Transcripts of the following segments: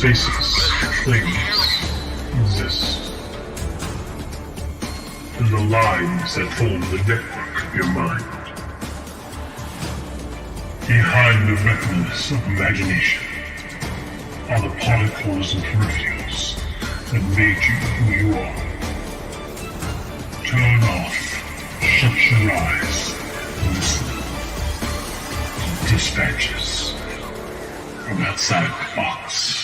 Spaces, things exist. And the lines that form the network of your mind. Behind the retinas of imagination are the particles and peripherals that made you who you are. Turn off, shut your eyes, and listen to dispatches from outside the box.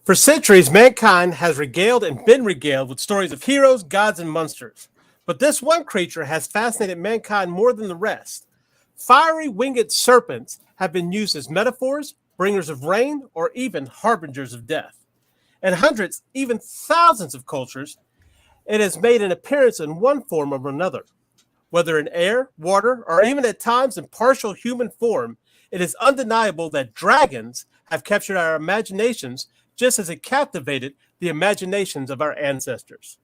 For centuries, mankind has regaled and been regaled with stories of heroes, gods, and monsters. But this one creature has fascinated mankind more than the rest. Fiery winged serpents have been used as metaphors, bringers of rain, or even harbingers of death. In hundreds, even thousands of cultures, it has made an appearance in one form or another. Whether in air, water, or even at times in partial human form, it is undeniable that dragons have captured our imaginations just as it captivated the imaginations of our ancestors.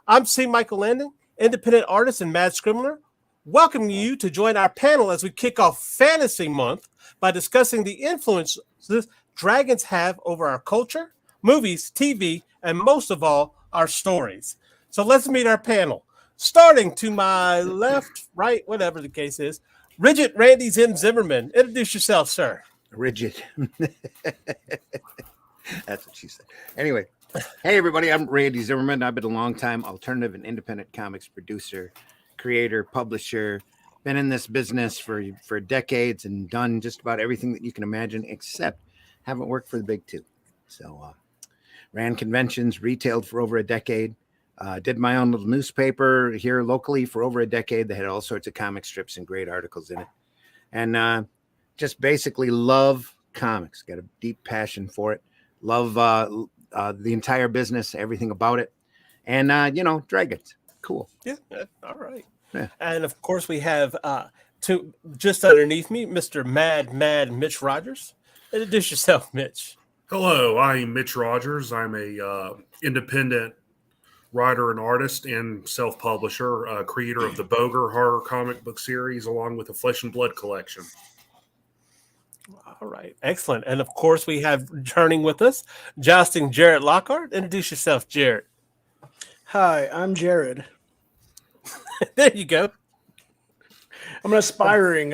I'm C Michael Lanning, independent artist and mad scribbler, welcoming you to join our panel as we kick off Fantasy Month by discussing the influences dragons have over our culture, movies, TV, and most of all, our stories. So let's meet our panel. Starting to my left, right, whatever the case is, Rigid Randy Zimmerman. Introduce yourself, sir. Rigid. That's what she said. Anyway, hey everybody, I'm Randy Zimmerman. I've been a long-time alternative and independent comics producer, creator, publisher. Been in this business for decades and done just about everything that you can imagine, except haven't worked for the big two. So ran conventions, retailed for over a decade, did my own little newspaper here locally for over a decade. They had all sorts of comic strips and great articles in it. And just basically love comics, got a deep passion for it. Love the entire business, everything about it. And, dragons. Cool. Yeah. All right. Yeah. And, of course, we have just underneath me, Mr. Mad Mitch Rogers. Introduce yourself, Mitch. Hello, I'm Mitch Rogers. I'm a independent writer and artist and self-publisher, creator of the Boger horror comic book series, along with the Flesh and Blood collection. All right. Excellent. And of course, we have returning with us, Abdullah Jared Lockhart. Introduce yourself, Jared. Hi, I'm Jared. There you go. I'm an aspiring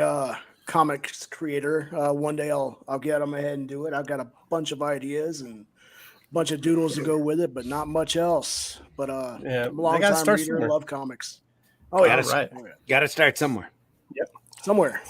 comics creator. One day I'll get on my head and do it. I've got a bunch of ideas and a bunch of doodles to go with it, but not much else. But yeah, I'm a long time reader, love comics. Oh, yeah. Right. Got to start somewhere. Yep. Somewhere.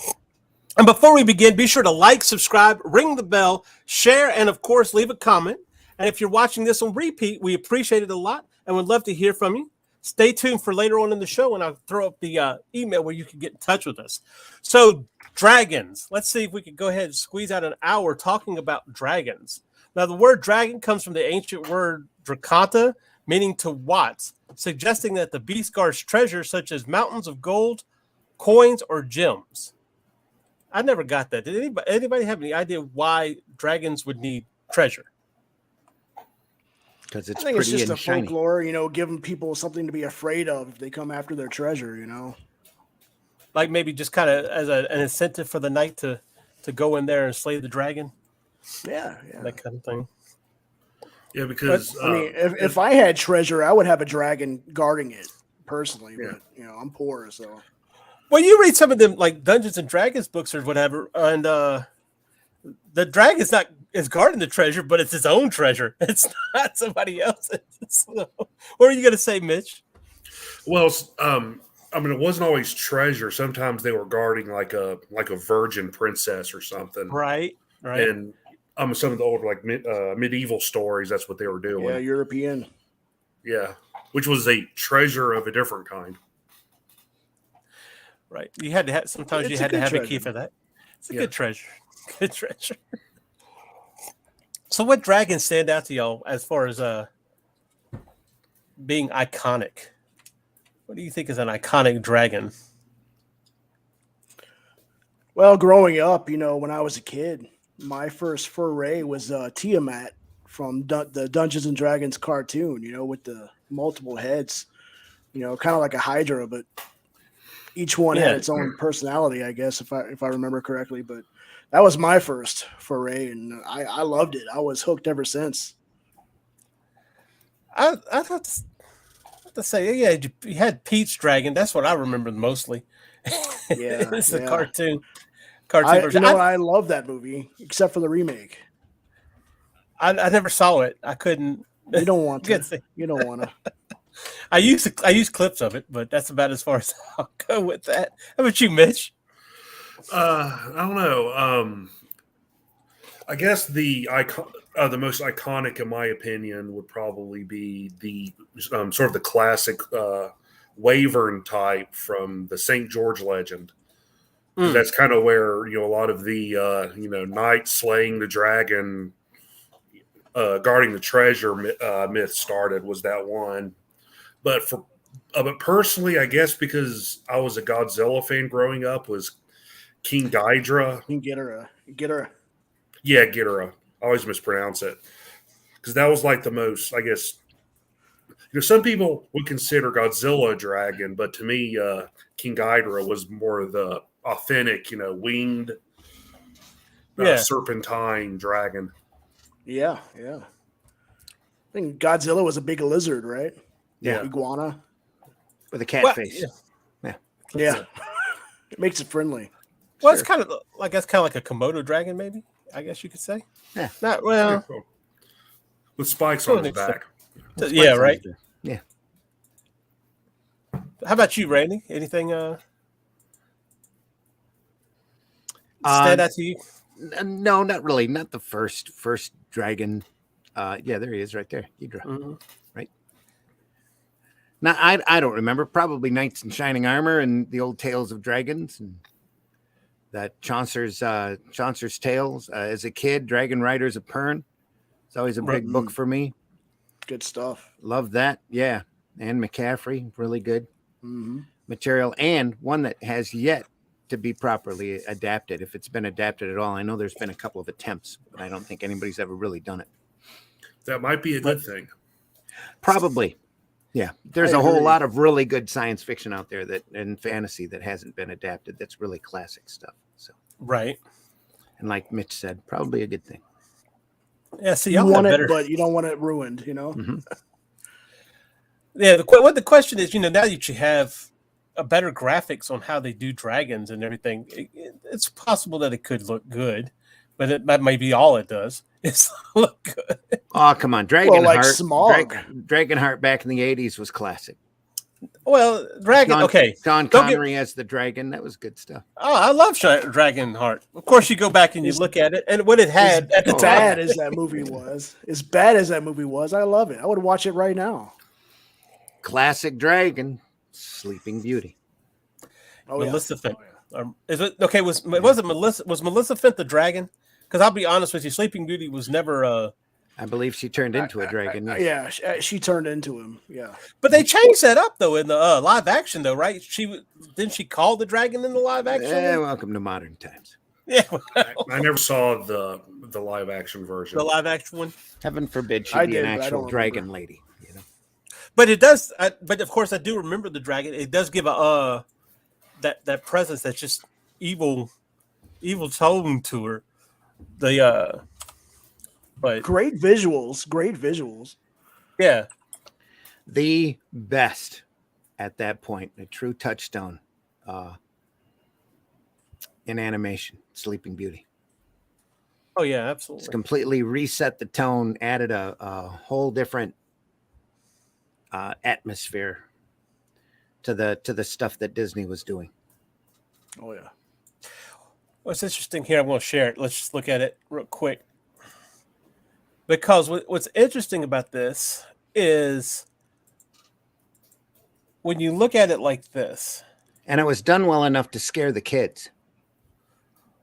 And before we begin, be sure to like, subscribe, ring the bell, share, and of course, leave a comment. And if you're watching this on repeat, we appreciate it a lot and would love to hear from you. Stay tuned for later on in the show, and I'll throw up the email where you can get in touch with us. So, dragons. Let's see if we can go ahead and squeeze out an hour talking about dragons. Now, the word dragon comes from the ancient word drakanta, meaning to watch, suggesting that the beast guards treasures such as mountains of gold, coins, or gems. I never got that. Did anybody have any idea why dragons would need treasure? Because it's I think pretty it's just and a shiny. folklore, giving people something to be afraid of if they come after their treasure, Like maybe just kind of as an incentive for the knight to go in there and slay the dragon? Yeah. That kind of thing. Yeah, because I mean, if I had treasure, I would have a dragon guarding it personally. Yeah. But I'm poor, so. Well, you read some of them like Dungeons and Dragons books or whatever, and the dragon's not is guarding the treasure, but it's his own treasure. It's not somebody else's. So, what are you going to say, Mitch? well, I mean, it wasn't always treasure. Sometimes they were guarding like a virgin princess or something. Right. And some of the old like medieval stories. That's what they were doing. Yeah, European. Yeah, which was a treasure of a different kind. Right. You had to have sometimes you It's a had to good have a treasure. key for that. It's a Yeah. good treasure. Good treasure. So, what dragons stand out to y'all as far as being iconic? What do you think is an iconic dragon? Well, growing up, when I was a kid, my first foray was Tiamat from the Dungeons and Dragons cartoon, with the multiple heads, kind of like a Hydra, but each one Yeah. had its own personality, I guess, if I remember correctly. But that was my first foray, and I loved it. I was hooked ever since. I have to say, yeah, you had Pete's dragon. That's what I remember mostly. Yeah, It's the yeah. cartoon I version. I love that movie, except for the remake. I never saw it. I couldn't. You don't want Good to. thing. You don't want to. I used clips of it, but that's about as far as I'll go with that. How about you, Mitch? I don't know. I guess the most iconic, in my opinion, would probably be the sort of the classic Wyvern type from the St. George legend. 'Cause that's kind of where a lot of the knight slaying the dragon, guarding the treasure myth started. Was that one? But personally, I guess because I was a Godzilla fan growing up, was King Ghidorah. You can get her. Yeah, Ghidorah. I always mispronounce it because that was like the most, I guess. Some people would consider Godzilla a dragon, but to me, King Ghidorah was more of the authentic, winged, serpentine dragon. Yeah. I think Godzilla was a big lizard, right? Yeah. Iguana. With a cat face. Yeah. It makes it friendly. Well, it's kind of, I guess, kind of like a Komodo dragon, maybe. I guess you could say. Yeah. Not well. With spikes on his back. Yeah. Right. Yeah. How about you, Randy? Anything stand out to you? No, not really. Not the first dragon. Yeah, there he is right there. Ghidorah. Mm-hmm. Right. Now, I don't remember. Probably Knights in Shining Armor and the old Tales of Dragons and that Chaucer's Tales. As a kid, Dragon Riders of Pern. It's always a big book for me. Good stuff. Love that. Yeah. And McCaffrey, really good material. And one that has yet to be properly adapted. If it's been adapted at all, I know there's been a couple of attempts, but I don't think anybody's ever really done it. That might be a good thing. Probably. Yeah. There's a whole lot of really good science fiction out there and fantasy that hasn't been adapted. That's really classic stuff. So, Right. and like Mitch said, probably a good thing. Yeah. See, You y'all want have it, better. but you don't want it ruined, Yeah. What the question is, now that you have a better graphics on how they do dragons and everything, it's possible that it could look good, but that might be all it does. It's look good. Oh, come on. Smog. Dragonheart back in the 80s was classic. Well, dragon. Okay. Sean Don't get- Connery as the dragon. That was good stuff. Oh, I love Dragonheart. Of course, you go back and you look at it, and what it had at the As time. bad as that movie was, I love it. I would watch it right now. classic dragon, Sleeping Beauty. Oh, yeah. Maleficent. Is it okay? Was Maleficent the dragon? Because I'll be honest with you, Sleeping Beauty was never. I believe she turned into a dragon. yes. Yeah, she turned into him. Yeah. But they changed that up though in the live action though, right? Didn't she call the dragon in the live action? Welcome to modern times. Yeah, I never saw the live action version. the live action one. Heaven forbid she I be did, an but I actual don't dragon remember. lady. You know. But it does. But of course, I do remember the dragon. It does give a that presence that's just evil tone to her. But Great visuals. yeah, The best at that point, a true touchstone in animation, Sleeping Beauty. oh yeah, It's absolutely. completely reset the tone, added a whole different atmosphere to the stuff that Disney was doing. Oh yeah. What's interesting here, I'm going to share it. Let's just look at it real quick. Because what's interesting about this is when you look at it like this, And it was done well enough to scare the kids.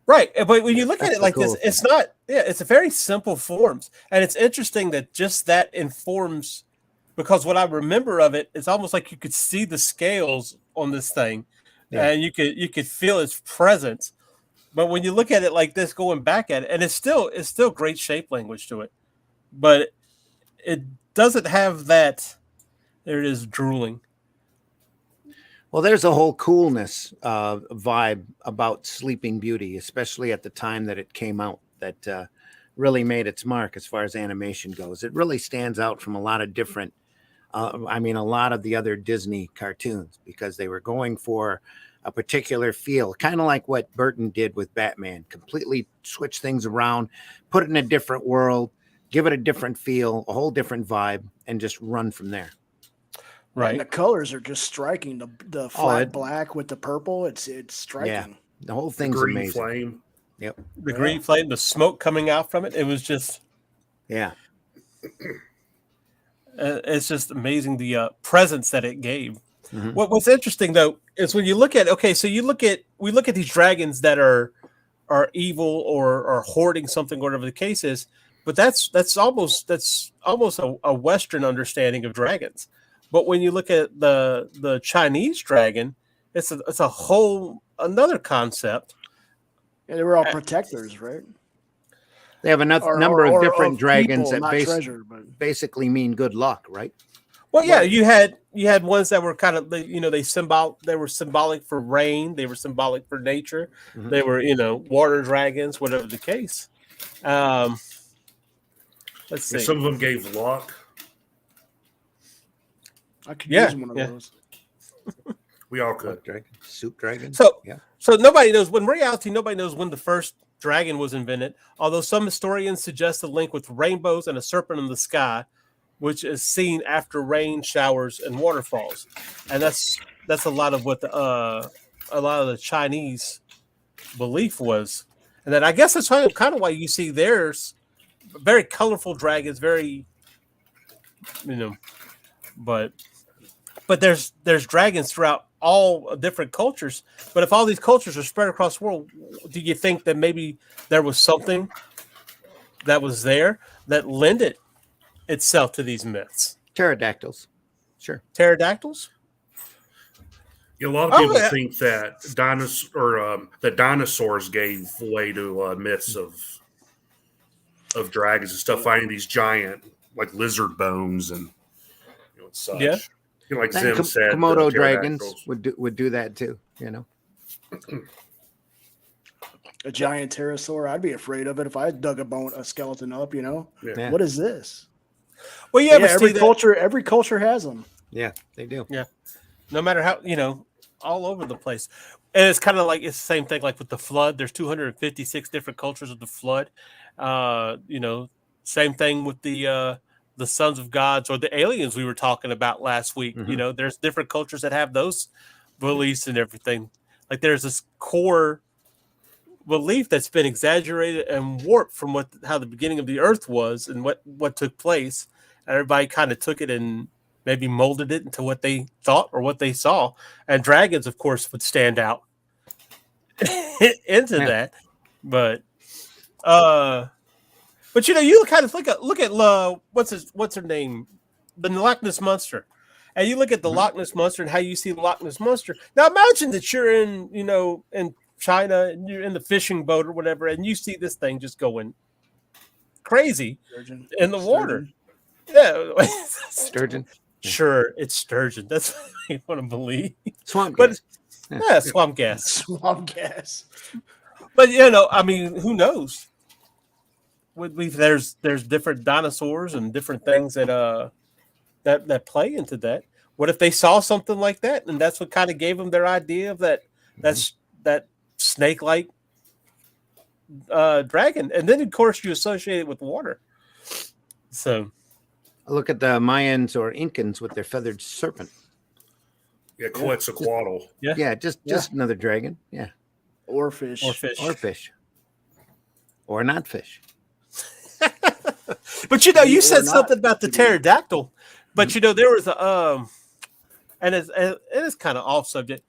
right? But when you look at That's it the like cool this, it's not. Yeah, it's a very simple forms, and it's interesting that just that informs. Because what I remember of it, it's almost like you could see the scales on this thing, Yeah. and you could feel its presence. But when you look at it like this, going back at it, and it's still great shape language to it, but it doesn't have that. There it is, drooling. Well, there's a whole coolness vibe about Sleeping Beauty, especially at the time that it came out, that really made its mark as far as animation goes. It really stands out from a lot of different, a lot of the other Disney cartoons, because they were going for a particular feel, kind of like what Burton did with Batman, completely switch things around, put it in a different world, give it a different feel, a whole different vibe, and just run from there. Right. And the colors are just striking. The flat black with the purple, it's striking. Yeah. The whole The thing's green amazing. flame. Yep. The green flame, the smoke coming out from it. It was just. Yeah. It's just amazing the presence that it gave. Mhm. What's interesting though is when you look at we look at these dragons that are evil or hoarding something, whatever the case is, but that's almost a Western understanding of dragons. But when you look at the Chinese dragon, it's a whole another concept. And they were all protectors, right? They have a Or- number or- of different of dragons people, that not treasure, but basically mean good luck, right? Well, yeah, you had ones that were kind of they were symbolic for rain, they were symbolic for nature, Mhm. they were water dragons, whatever the case. Let's see. Some of them gave luck. I could Yeah, use one of yeah. those. We all could. Luck dragon, soup dragon. So, yeah. so nobody knows when reality. Nobody knows when the first dragon was invented. Although some historians suggest a link with rainbows and a serpent in the sky, which is seen after rain showers and waterfalls, and that's a lot of what a lot of the Chinese belief was. And then I guess that's kind of why you see theirs very colorful dragons, very but there's dragons throughout all different cultures. But if all these cultures are spread across the world, do you think that maybe there was something that was there that lended itself to these myths? Pterodactyls. Sure. Pterodactyls? Yeah, a lot of people yeah. think that dinosaurs gave way to myths of dragons and stuff, finding these giant like lizard bones and such. Yeah. Like And Zim said, Komodo the dragons pterodactyls. would do that too. A giant pterosaur, I'd be afraid of it if I dug a skeleton up. Yeah. What is this? Well, yeah, but every culture has them. Yeah, they do. Yeah. No matter how, all over the place. And it's kind of like it's the same thing like with the flood. There's 256 different cultures of the flood. Same thing with the sons of gods or the aliens we were talking about last week. Mhm. There's different cultures that have those beliefs and everything. Like there's this core belief that's been exaggerated and warped from how the beginning of the earth was and what took place. And everybody kind of took it and maybe molded it into what they thought or what they saw. And dragons, of course, would stand out into that. But you kind of look at what's her name, the Loch Ness Monster, and you look at the Loch Ness Monster and how you see the Loch Ness Monster. Now imagine that you're in China and you're in the fishing boat or whatever, and you see this thing just going crazy in the water. Yeah, Sturgeon. Sure, it's sturgeon. That's what I want to believe. Swamp But gas. swamp gas. Swamp gas. But who knows? There's different dinosaurs and different things that play into that. What if they saw something like that, and that's what kind of gave them their idea of that snake-like dragon, and then of course you associate it with water. So look at the Mayans or Incans with their feathered serpent. Yeah, Quetzalcoatl. Yeah, just another dragon. Yeah, Or fish. Or not fish. But you said something about the pterodactyl, but there was a and it's kind of off subject,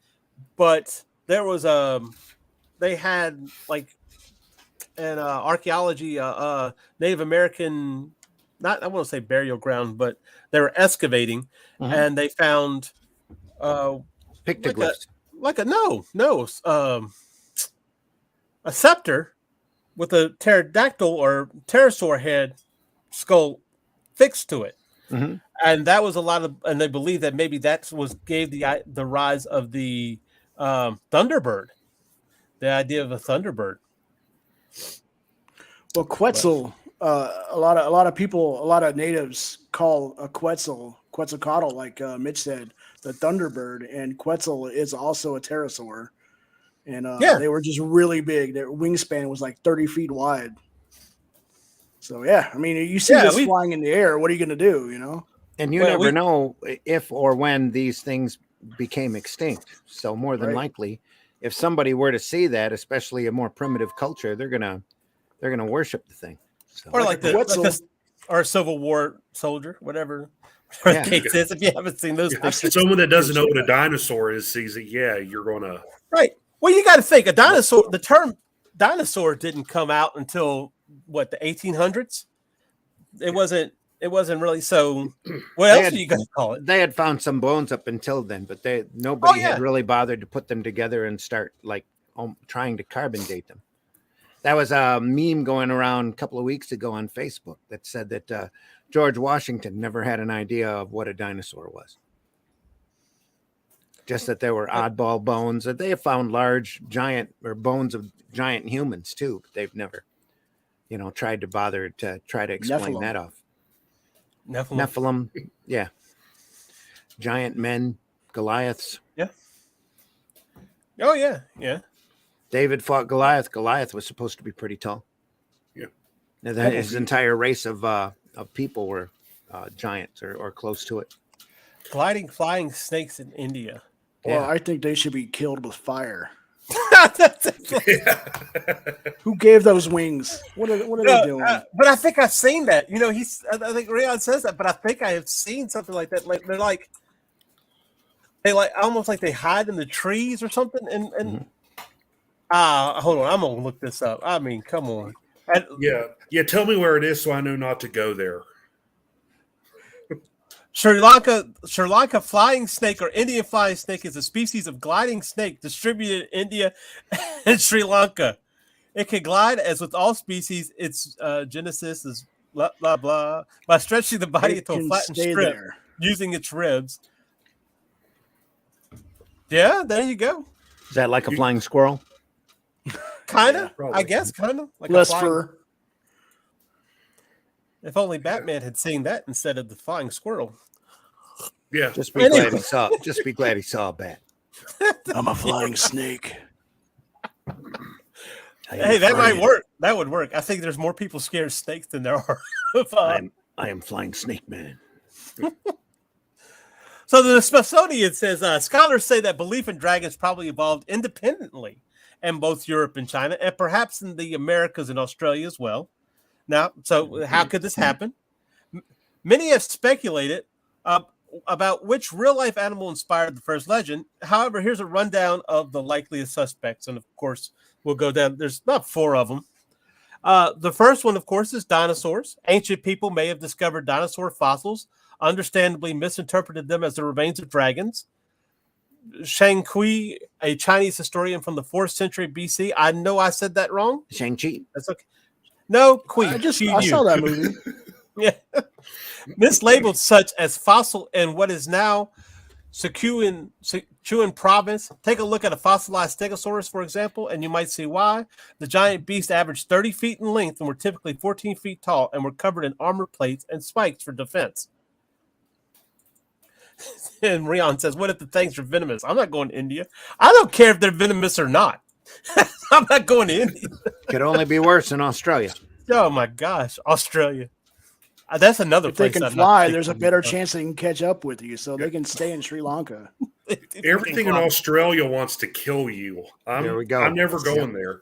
but there was they had like an archaeology Native American, not I want to say burial ground, but they were excavating and they found Pictographs. A scepter with a pterodactyl or pterosaur head skull fixed to it. And that was and they believe that maybe that gave the rise of the Thunderbird, the idea of a Thunderbird. Well, Quetzal, a lot of people, a lot of natives call a Quetzalcoatl, like Mitch said, the Thunderbird, and Quetzal is also a pterosaur. And they were just really big. Their wingspan was like 30 feet wide. So, you see this flying in the air. What are you going to do, And you never know if or when these things became extinct. So more than likely, if somebody were to see that, especially a more primitive culture, they're gonna worship the thing. So. Or like or a Civil War soldier, whatever the case is. If you haven't seen those pictures. Someone that doesn't know what a dinosaur is sees it. Yeah, you're gonna Well, you got to think a dinosaur. The term dinosaur didn't come out until the 1800s. It wasn't really. So what else are you going to call it? They had found some bones up until then, but nobody had really bothered to put them together and start trying to carbon date them. That was a meme going around a couple of weeks ago on Facebook that said that George Washington never had an idea of what a dinosaur was. Just that there were oddball bones. That they have found bones of giant humans too, but they've never, tried to bother to try to explain that off. Nephilim, yeah. Giant men, Goliaths. Yeah. Oh yeah. David fought Goliath. Goliath was supposed to be pretty tall. Yeah. And then his entire race of people were giants or close to it. Gliding, flying snakes in India. Well, I think they should be killed with fire. Who gave those wings? What are they doing? But I think I've seen that. I think Rayon says that, but I think I have seen something like that. Like they almost like they hide in the trees or something. And hold on, I'm gonna look this up. I mean, come on. Yeah. Tell me where it is so I know not to go there. Sri Lanka flying snake or Indian flying snake is a species of gliding snake distributed in India and Sri Lanka. It can glide as with all species. Its genesis is blah, blah, blah, by stretching the body into a flattened strip using its ribs. Yeah, there you go. Is that like a flying squirrel? Kind of, I guess, kind of. Like less fur. If only Batman had seen that instead of the flying squirrel. Yeah. Just be glad he saw a bat. I'm a flying snake. Hey, that might work. That would work. I think there's more people scared of snakes than there are. I am flying snake man. So the Smithsonian says scholars say that belief in dragons probably evolved independently in both Europe and China, and perhaps in the Americas and Australia as well. Now, so how could this happen? Many have speculated. about which real-life animal inspired the first legend. However, here's a rundown of the likeliest suspects, and of course, we'll go down. There's about 4 of them. The first one, of course, is dinosaurs. Ancient people may have discovered dinosaur fossils, understandably misinterpreted them as the remains of dragons. Shang Kui, a Chinese historian from the 4th century BC. I know I said that wrong. Shang-Chi. That's okay. No, Kui. I saw that movie. Yeah. Mislabeled such as fossil in what is now Sichuan province. Take a look at a fossilized stegosaurus, for example, and you might see why. The giant beast averaged 30 feet in length and were typically 14 feet tall and were covered in armor plates and spikes for defense. And Rion says, what if the things are venomous? I'm not going to India. I don't care if they're venomous or not. I'm not going to India. Could only be worse in Australia. Oh, my gosh. Australia. That's another If they place. can fly, there's a better chance they can catch up with you, so they can stay in Sri Lanka. Everything in Australia wants to kill you. There we go. I'm never going there.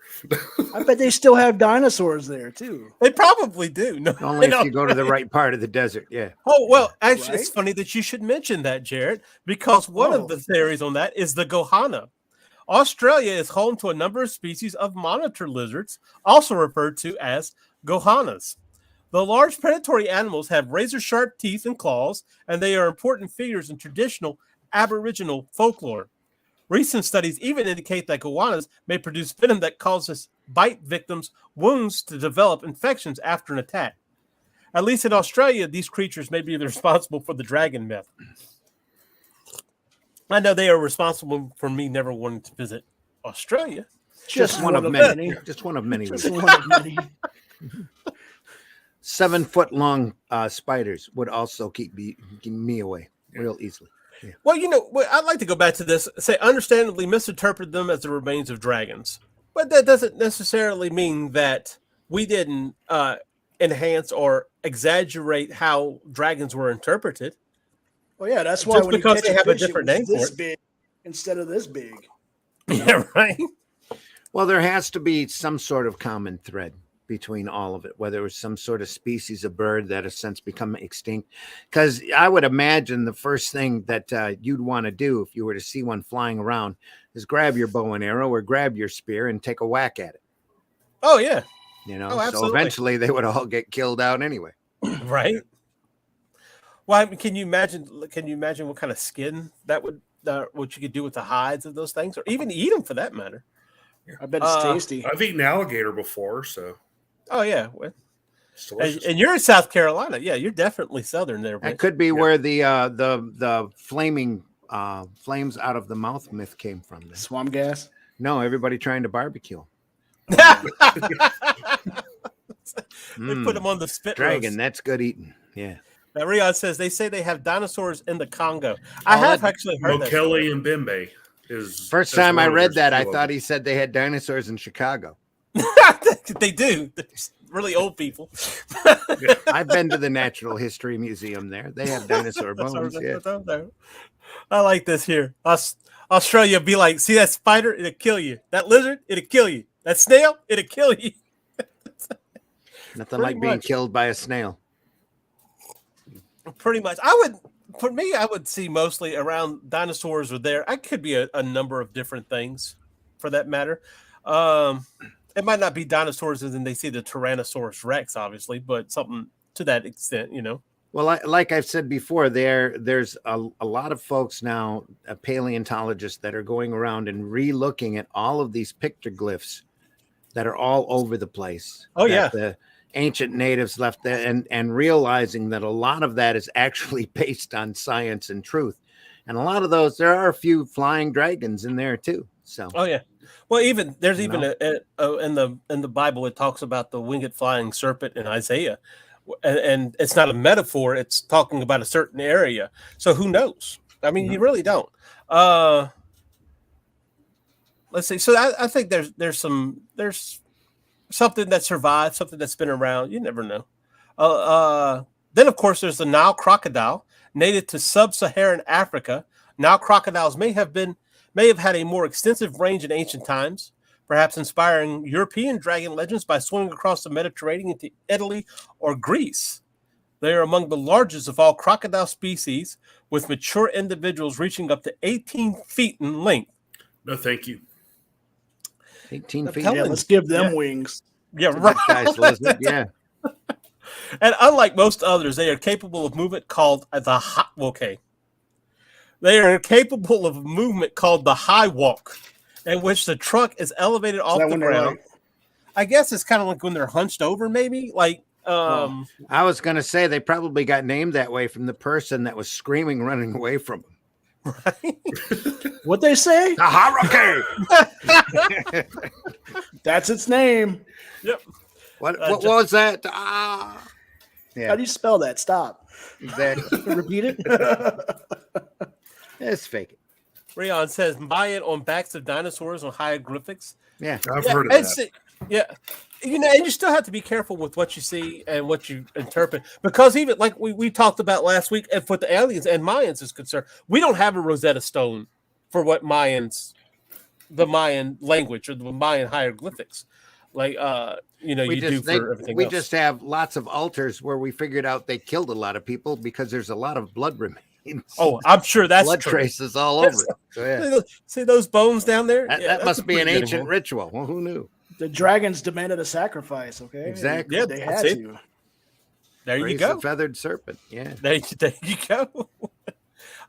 I bet they still have dinosaurs there too. They probably do. No, Only if you go to the right part of the desert. Yeah. Oh, well, actually, Right? It's funny that you should mention that, Jared, because one of the theories on that is the Gohana. Australia is home to a number of species of monitor lizards, also referred to as Gohanas. The large predatory animals have razor-sharp teeth and claws, and they are important figures in traditional Aboriginal folklore. Recent studies even indicate that goannas may produce venom that causes bite victims' wounds to develop infections after an attack. At least in Australia, these creatures may be responsible for the dragon myth. I know they are responsible for me never wanting to visit Australia. Just one of many. Just one of many. Just one of many. 7-foot-long spiders would also keep me away real easily. Yeah. Well, I'd like to go back to this. Say, understandably misinterpret them as the remains of dragons. But that doesn't necessarily mean that we didn't enhance or exaggerate how dragons were interpreted. Well, yeah, that's why Just when because you they catch have a fish, it different was name for this it. big instead of this big. Yeah, right. Well, there has to be some sort of common thread between all of it, whether it was some sort of species of bird that has since become extinct. Because I would imagine the first thing that you'd want to do if you were to see one flying around is grab your bow and arrow or grab your spear and take a whack at it. Oh, yeah. So absolutely. eventually they would all get killed out anyway. Right. Well, I mean, can you imagine what kind of skin that would, what you could do with the hides of those things, or even eat them for that matter? I bet it's tasty. I've eaten alligator before, so. Oh, yeah. Well, It's delicious. and you're in South Carolina. Yeah, you're definitely southern there. That could be where the flaming flames out of the mouth myth came from. Then. Swamp gas. No, everybody trying to barbecue. They put them on the spit Dragon, roast. that's good eating. Yeah. Now, Rion says they say they have dinosaurs in the Congo. I have actually heard that. Mokele and Bembe is First time I read that, I thought he said they had dinosaurs in Chicago. They do. They're really old people. I've been to the Natural History Museum there. They have dinosaur bones. Yeah. I like this here. Australia be like, see that spider? It'll kill you. That lizard? It'll kill you. That snail? It'll kill you. Nothing like being killed by a snail. Pretty much. For me, I would see mostly around dinosaurs are there. I could be a number of different things for that matter. It might not be dinosaurs as in they see the Tyrannosaurus Rex, obviously, but something to that extent, Well, like I've said before, there's a lot of folks now, paleontologists, that are going around and re-looking at all of these pictoglyphs that are all over the place. Oh, that yeah. The ancient natives left there and realizing that a lot of that is actually based on science and truth. And a lot of those, there are a few flying dragons in there too. So. Oh, yeah. Well, there's in the Bible, it talks about the winged flying serpent in Isaiah. And it's not a metaphor. It's talking about a certain area. So who knows? I mean, you really don't. Let's see. So I think there's something that survived, something that's been around. You never know. Then, of course, there's the Nile crocodile, native to sub-Saharan Africa. Nile crocodiles may have had a more extensive range in ancient times, perhaps inspiring European dragon legends by swimming across the Mediterranean to Italy or Greece. They are among the largest of all crocodile species, with mature individuals reaching up to 18 feet in length. No, thank you. 18 feet. Yeah, let's give them wings. Yeah, It's a right. good-sized lizard, yeah. And unlike most others, they are capable of movement called They are capable of movement called the high walk, in which the trunk is elevated off the ground. I guess it's kind of like when they're hunched over, maybe. Like, I was going to say they probably got named that way from the person that was screaming, running away from them. right? What they say? The hurricane. That's its name. Yep. What was that? How Yeah, do you spell that? Stop. exactly. Repeat it. Let's fake it. Rion says Mayan on backs of dinosaurs on hieroglyphics. Yeah. I've heard of that. Yeah. And you still have to be careful with what you see and what you interpret, because even like we talked about last week, and with the aliens and Mayans is concerned, we don't have a Rosetta Stone for what the Mayan language or the Mayan hieroglyphics, like for everything We else. just have lots of altars where we figured out they killed a lot of people because there's a lot of blood remains. Oh, I'm sure that's blood true. traces all over it. So, yeah. See those bones down there? That must be an ancient ritual. Well, who knew? The dragons demanded a sacrifice. Okay. Exactly. Yeah, They had that's it. to. There you Raise go. the feathered serpent. Yeah. There you go.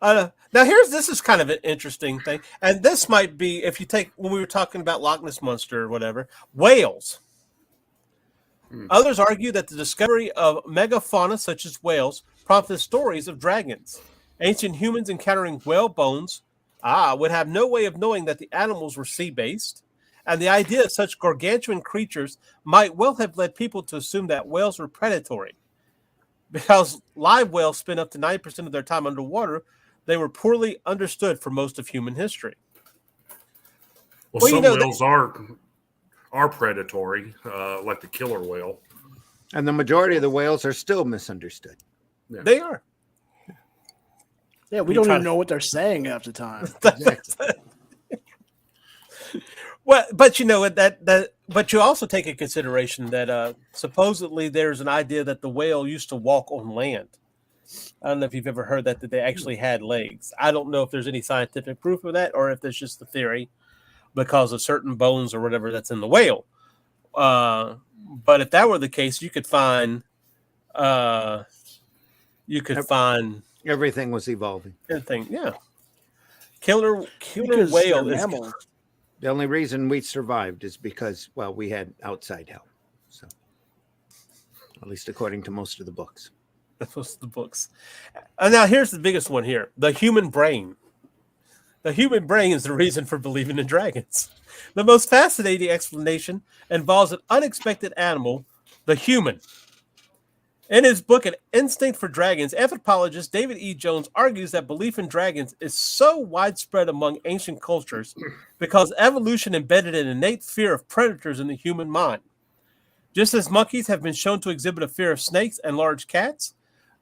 Now this is kind of an interesting thing, and this might be, if you take, when we were talking about Loch Ness Monster or whatever, whales. Others argue that the discovery of megafauna such as whales prompted stories of dragons. Ancient humans encountering whale bones would have no way of knowing that the animals were sea-based, and the idea of such gargantuan creatures might well have led people to assume that whales were predatory. Because live whales spend up to 90% of their time underwater, they were poorly understood for most of human history. Well, some whales are predatory, like the killer whale. And the majority of the whales are still misunderstood. Yeah. They are. Yeah, we don't even know what they're saying half the time. Well, but you know but you also take into consideration that supposedly there's an idea that the whale used to walk on land. I don't know if you've ever heard that they actually had legs. I don't know if there's any scientific proof of that or if there's just a theory because of certain bones or whatever that's in the whale. But if that were the case, you could find Everything was evolving. anything. Yeah, killer Because whale they're is mammals. The only reason we survived is because, well, we had outside help. So, at least according to most of the books. That's what's the books. And now here's the biggest one here: the human brain. The human brain is the reason for believing in dragons. The most fascinating explanation involves an unexpected animal, the human. In his book, An Instinct for Dragons, anthropologist David E. Jones argues that belief in dragons is so widespread among ancient cultures because evolution embedded an innate fear of predators in the human mind. Just as monkeys have been shown to exhibit a fear of snakes and large cats,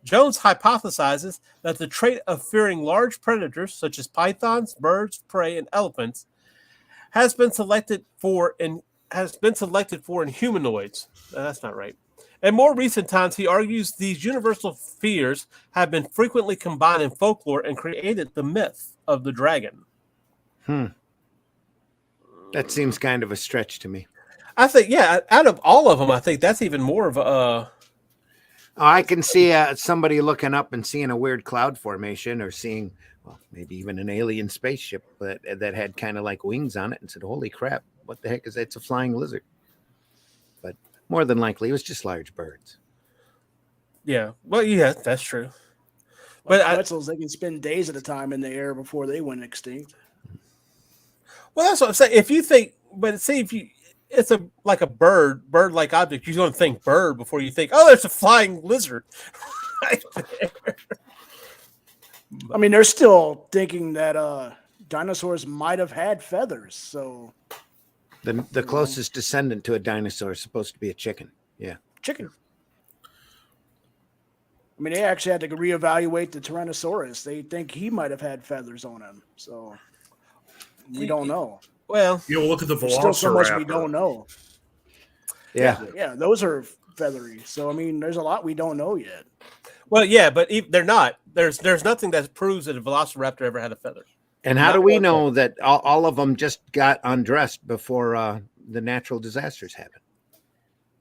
Jones hypothesizes that the trait of fearing large predators, such as pythons, birds of prey, and elephants, has been selected for in humanoids. That's not right. In more recent times, he argues these universal fears have been frequently combined in folklore and created the myth of the dragon. That seems kind of a stretch to me. I think, yeah, out of all of them, I think that's even more of a... I can see somebody looking up and seeing a weird cloud formation or seeing, well, maybe even an alien spaceship that had kind of like wings on it and said, holy crap, what the heck is that? It's a flying lizard. But more than likely, it was just large birds. Yeah, well, yeah, that's true. But pretzels, they can spend days at a time in the air before they went extinct. Well, that's what I'm saying. If you think, but see, it's like a bird-like object, you're going to think bird before you think, oh, there's a flying lizard right there. I mean, they're still thinking that dinosaurs might have had feathers. So the closest descendant to a dinosaur is supposed to be a chicken. Yeah, chicken. I mean, they actually had to reevaluate the Tyrannosaurus. They think he might have had feathers on him. So we don't know. Well, you'll look at the There's still so much we Velociraptor. don't know. Yeah. Yeah, those are feathery. So, I mean, there's a lot we don't know yet. Well, yeah, but they're not. There's nothing that proves that a velociraptor ever had a feather. And how Not do we one know that all of them just got undressed before the natural disasters happened?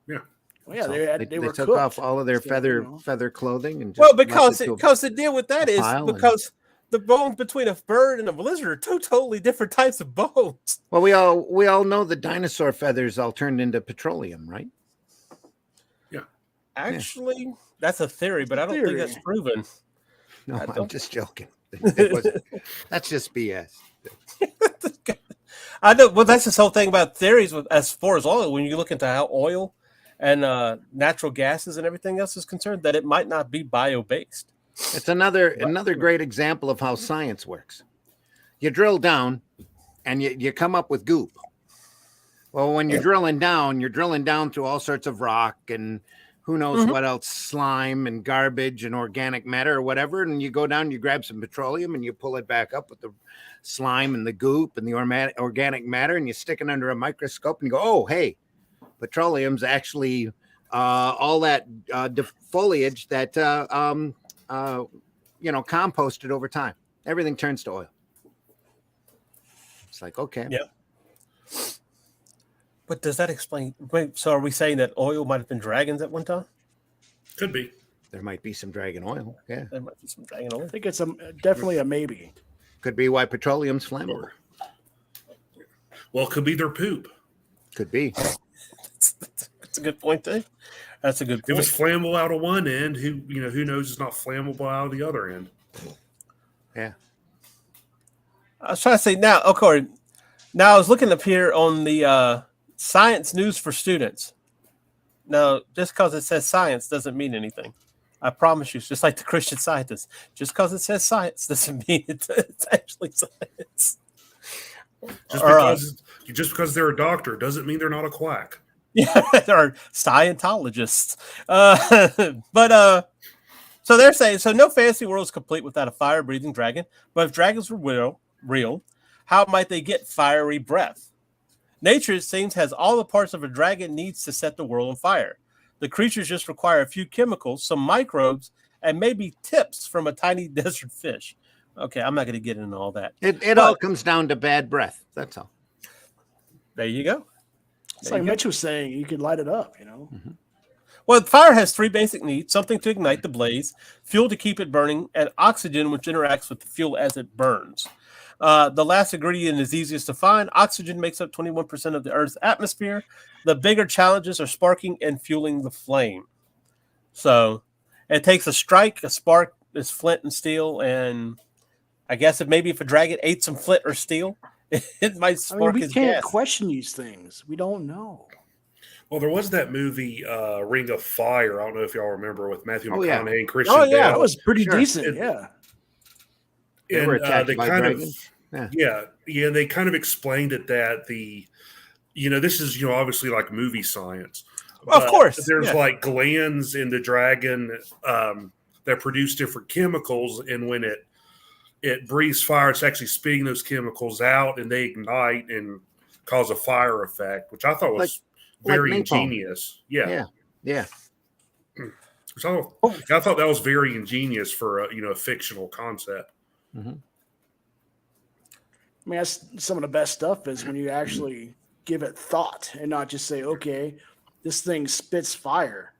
Yeah. Well, yeah, So they were took cooked. off all of their So, feather clothing and just Well, left it because the deal with that is pile and- because the bones between a bird and a lizard are two totally different types of bones. Well, we all know the dinosaur feathers all turned into petroleum, right? Actually, that's a theory, but I don't think that's proven. No, I I'm don't- just joking. It wasn't- that's just BS. I know. Well, that's this whole thing about theories as far as oil. When you look into how oil and natural gases and everything else is concerned, that it might not be bio-based. It's another great example of how science works. You drill down and you come up with goop. Well, when you're drilling down through all sorts of rock and who knows what else, slime and garbage and organic matter or whatever. And you go down, you grab some petroleum and you pull it back up with the slime and the goop and the organic matter, and you stick it under a microscope and you go, oh, hey, petroleum's actually all that foliage that, composted over time. Everything turns to oil. It's like, okay. Yeah. But does that explain? So are we saying that oil might have been dragons at one time? Could be. There might be some dragon oil. Yeah. There might be some dragon oil. I think it's definitely a maybe. Could be why petroleum's flammable. Well, it could be their poop. Could be. That's a good point, too. That's a good If point. it's flammable out of one end, who knows it's not flammable out of the other end. Yeah. I was trying to say now, okay. Now I was looking up here on the science news for students. Now, just because it says science doesn't mean anything. I promise you, it's just like the Christian Scientists. Just because it says science doesn't mean it's actually science. Just because they're a doctor doesn't mean they're not a quack. Yeah, they're Scientologists. So they're saying, so no fantasy world is complete without a fire-breathing dragon. But if dragons were real, how might they get fiery breath? Nature, it seems, has all the parts of a dragon needs to set the world on fire. The creatures just require a few chemicals, some microbes, and maybe tips from a tiny desert fish. Okay, I'm not going to get into all that. It all comes down to bad breath. That's all. There you go. It's like Mitch was saying, you could light it up, Mm-hmm. Well, fire has three basic needs: something to ignite the blaze, fuel to keep it burning, and oxygen, which interacts with the fuel as it burns. The last ingredient is easiest to find. Oxygen makes up 21% of the Earth's atmosphere. The bigger challenges are sparking and fueling the flame. So it takes a strike, a spark is flint and steel, and I guess if a dragon ate some flint or steel, it might spark we his can't gas. question these things. We don't know. Well, there was that movie Ring of Fire. I don't know if y'all remember, with Matthew McConaughey and Christian Bale. That was pretty decent. And, yeah. They were attacked by dragons. Yeah. They kind of explained it that this is obviously like movie science. Of course, there's like glands in the dragon that produce different chemicals, and when it breathes fire, it's actually spitting those chemicals out, and they ignite and cause a fire effect, which I thought was very ingenious. Yeah. So I thought that was very ingenious for a fictional concept. Mm-hmm. I mean, that's some of the best stuff is when you actually give it thought and not just say, okay, this thing spits fire.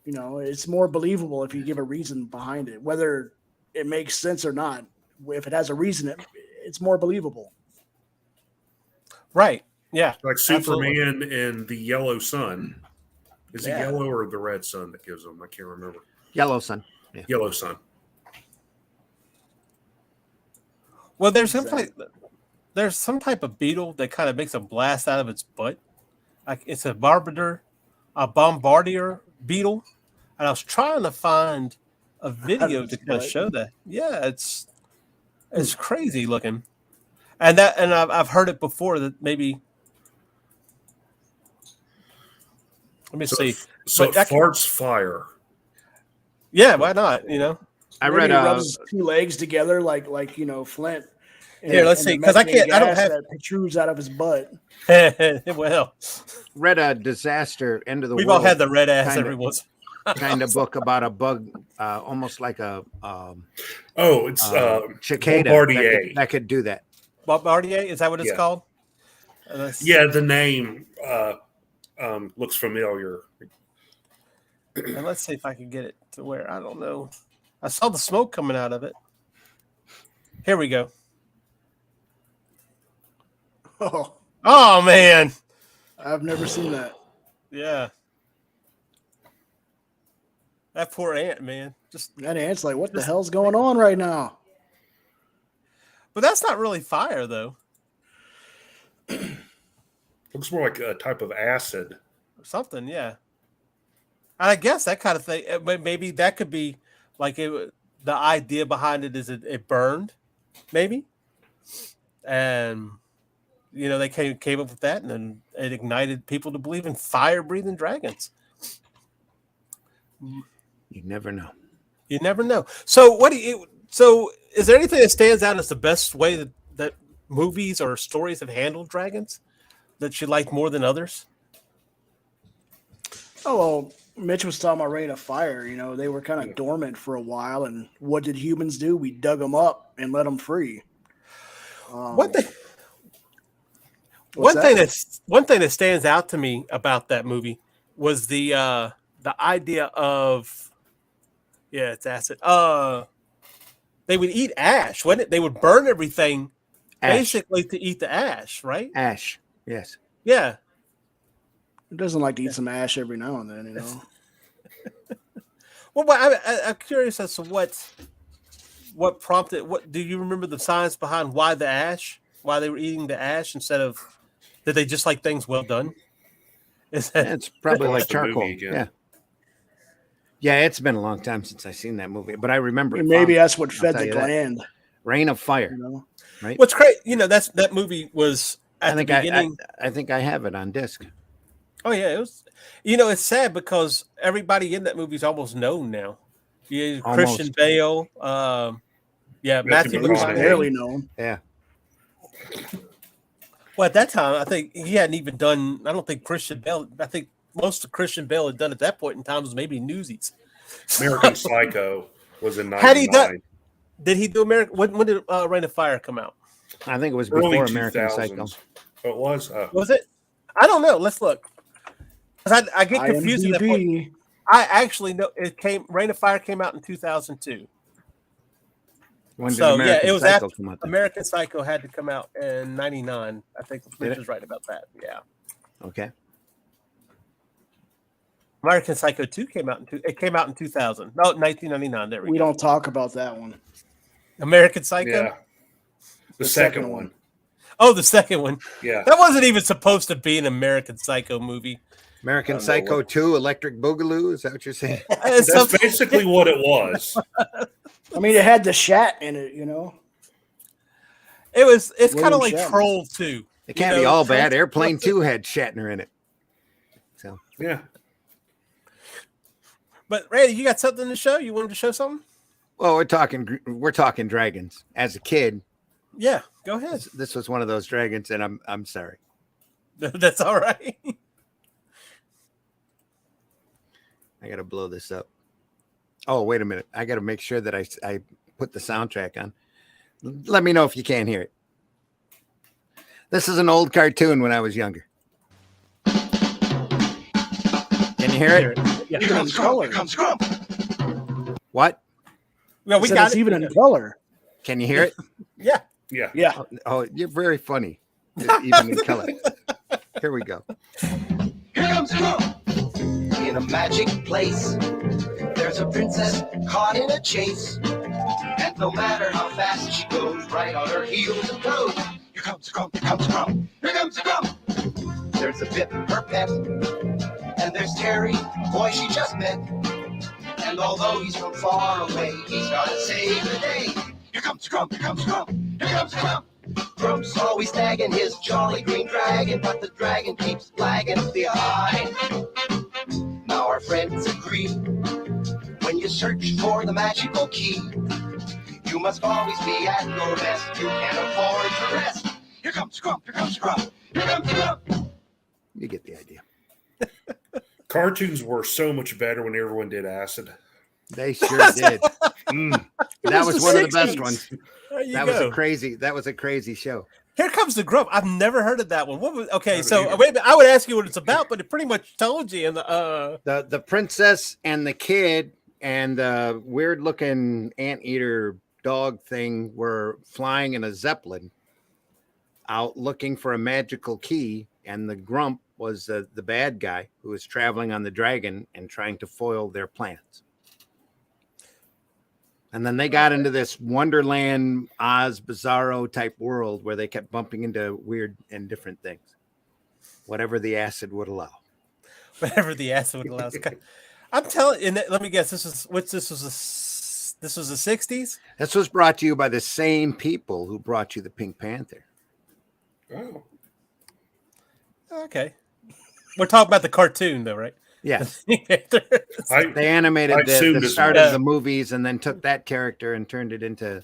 It's more believable if you give a reason behind it, whether it makes sense or not. If it has a reason, it's more believable. Right. Yeah. Like Superman and the yellow sun. Is it yellow or the red sun that gives them? I can't remember. Yellow sun. Yeah. Yellow sun. Well, there's some type of beetle that kind of makes a blast out of its butt. Like it's a Bombardier Beetle, and I was trying to find a video to kind of show that. Yeah, it's crazy looking, and I've heard it before that maybe. Let me see. So it farts fire. Yeah, why not? I read rubs two legs together like Flint. Here, let's see, because I don't have that protrudes out of his butt. Well, read a disaster end of the we've world. all had the red ass every once. kind of book about a bug, almost like a It's cicada Bombardier. that could do that. Bombardier, is that what it's Yeah. called? Yeah, the name looks familiar. And let's see if I can get it to where I don't know. I saw the smoke coming out of it. Here we go. Oh man. I've never seen that. Yeah. That poor ant, man. Just That ant's like, what the hell's going on right now? but that's not really fire though. Looks more like a type of acid. Or something, yeah. I guess that kind of thing. Maybe that could be like the idea behind it is it burned, maybe. And they came up with that, and then it ignited people to believe in fire-breathing dragons. You never know. You never know. So, So, is there anything that stands out as the best way that movies or stories have handled dragons that you like more than others? Oh, well, Mitch was talking about Reign of Fire. They were kind of dormant for a while, and what did humans do? We dug them up and let them free. One thing that stands out to me about that movie was the idea of it's acid. They would eat ash, wouldn't it? They would burn everything basically to eat the ash, right? Ash, yes. Yeah. Who doesn't like to eat some ash every now and then, Well, I'm curious as to what prompted. What do you remember the science behind why the ash? Why they were eating the ash instead of? Did they just like things well done? It's probably like Watch the movie charcoal. again. Yeah, it's been a long time since I've seen that movie, but I remember it. Maybe that's what I'll fed tell the you that. gland. Reign of Fire. Right? What's great, that movie was at the beginning. I think I have it on disc. Oh yeah, it was. It's sad because everybody in that movie is almost known now. Yeah, Christian Bale. Matthew McConaughey. Barely known. Yeah. Well, at that time, I think he hadn't even done. I don't think Christian Bale. I think most of Christian Bale had done at that point in time was maybe Newsies. American Psycho was in 99. Had he done? Did he do American? When did Reign of Fire come out? I think it was Early before American 2000s. Psycho. Oh, it was? Was it? I don't know. Let's look. 'Cause I get confused at that point. IMDb. I actually know it came. Reign of Fire came out in 2002. When did So American it was Psycho after come out then? American Psycho had to come out in '99. I think Rich is right about that. Yeah. Okay. American Psycho 2 came out it came out in 2000. No, 1999. There we We go. don't talk about that one. American Psycho. Yeah. The second one. Oh, the second one. Yeah. That wasn't even supposed to be an American Psycho movie. American I don't know Psycho what- 2, Electric Boogaloo. Is that what you're saying? That's basically what it was. I mean, it had the Shat in it, It's kind William of like Shatner. Troll 2. It can't be all bad. Airplane 2 had Shatner in it. So Yeah. But Randy, you got something to show? You wanted to show something? well, we're talking dragons. As a kid, Yeah, go ahead. this was one of those dragons, and I'm sorry. That's all right. I gotta blow this up. Oh, wait a minute. I gotta make sure that I put the soundtrack on. Let me know if you can't hear it. This is an old cartoon when I was younger. Can you hear it? Yeah, Even in color. What? yeah we Said got it's it. even in color. Can you hear it? Yeah. Yeah. Yeah. Oh, you're very funny. Even in color. Here we go. Here comes Trump in a magic place. There's a princess caught in a chase, and no matter how fast she goes, right on her heels and toes. Here comes Trump, here comes Trump, here comes Trump. There's a Pip, her pet, and there's Terry, boy she just met. And although he's from far away, he's gotta save the day. Here comes Trump, here comes Trump, here comes Trump. Trump's always tagging his jolly green dragon, but the dragon keeps lagging behind. Now our friends agree, when you search for the magical key, you must always be at your best. You can't afford to rest. Here comes Trump, here comes Trump, here comes Trump. You get the idea. Cartoons were so much better when everyone did acid. They sure did. That was one of the best 60s. ones. There you That go. was a crazy show. Here Comes the Grump. I've never heard of that one. What was okay? Never So either. wait a minute, I would ask you what it's about, but it pretty much told you in the The princess and the kid and the weird looking anteater dog thing were flying in a zeppelin out looking for a magical key, and the Grump was the bad guy who was traveling on the dragon and trying to foil their plans. And then they got into this Wonderland, Oz, Bizarro type world where they kept bumping into weird and different things, whatever the acid would allow. whatever the acid would allow. I'm telling you, let me guess. This was the 60s. This was brought to you by the same people who brought you the Pink Panther. Oh. Okay, we're talking about the cartoon though, right? Yes. Right. They animated I the assumed as start well. of the movies and then took that character and turned it into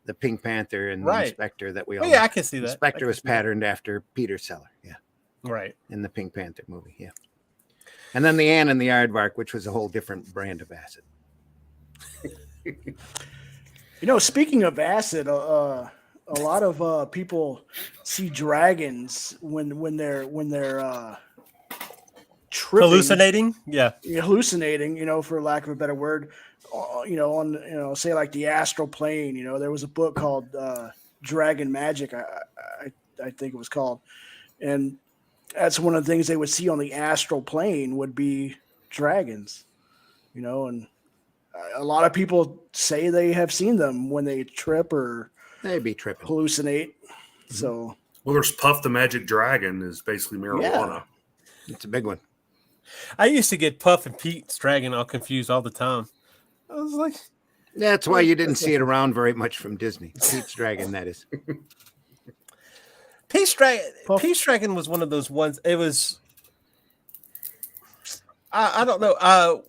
the Pink Panther and the Right. Inspector that we all Oh, yeah, know. I can see that. Inspector I was can see that. patterned after Peter Sellers, yeah, Right. in the Pink Panther movie, yeah. And then the Anne and the Aardvark, which was a whole different brand of acid. Speaking of acid, a lot of people see dragons when they're tripping, Hallucinating. Yeah. hallucinating, for lack of a better word, on say like the astral plane. There was a book called Dragon Magic, I think it was called, and that's one of the things they would see on the astral plane would be dragons, and a lot of people say they have seen them when they trip or They'd be tripping. hallucinate. So Well, there's Puff the Magic Dragon is basically marijuana. It's a big one. I used to get Puff and Pete's Dragon all confused all the time. I was like, That's why you didn't see it around very much from Disney. Pete's Dragon, that is. Pete's Dragon. Puff. Pete's Dragon was one of those ones. It was. I don't know.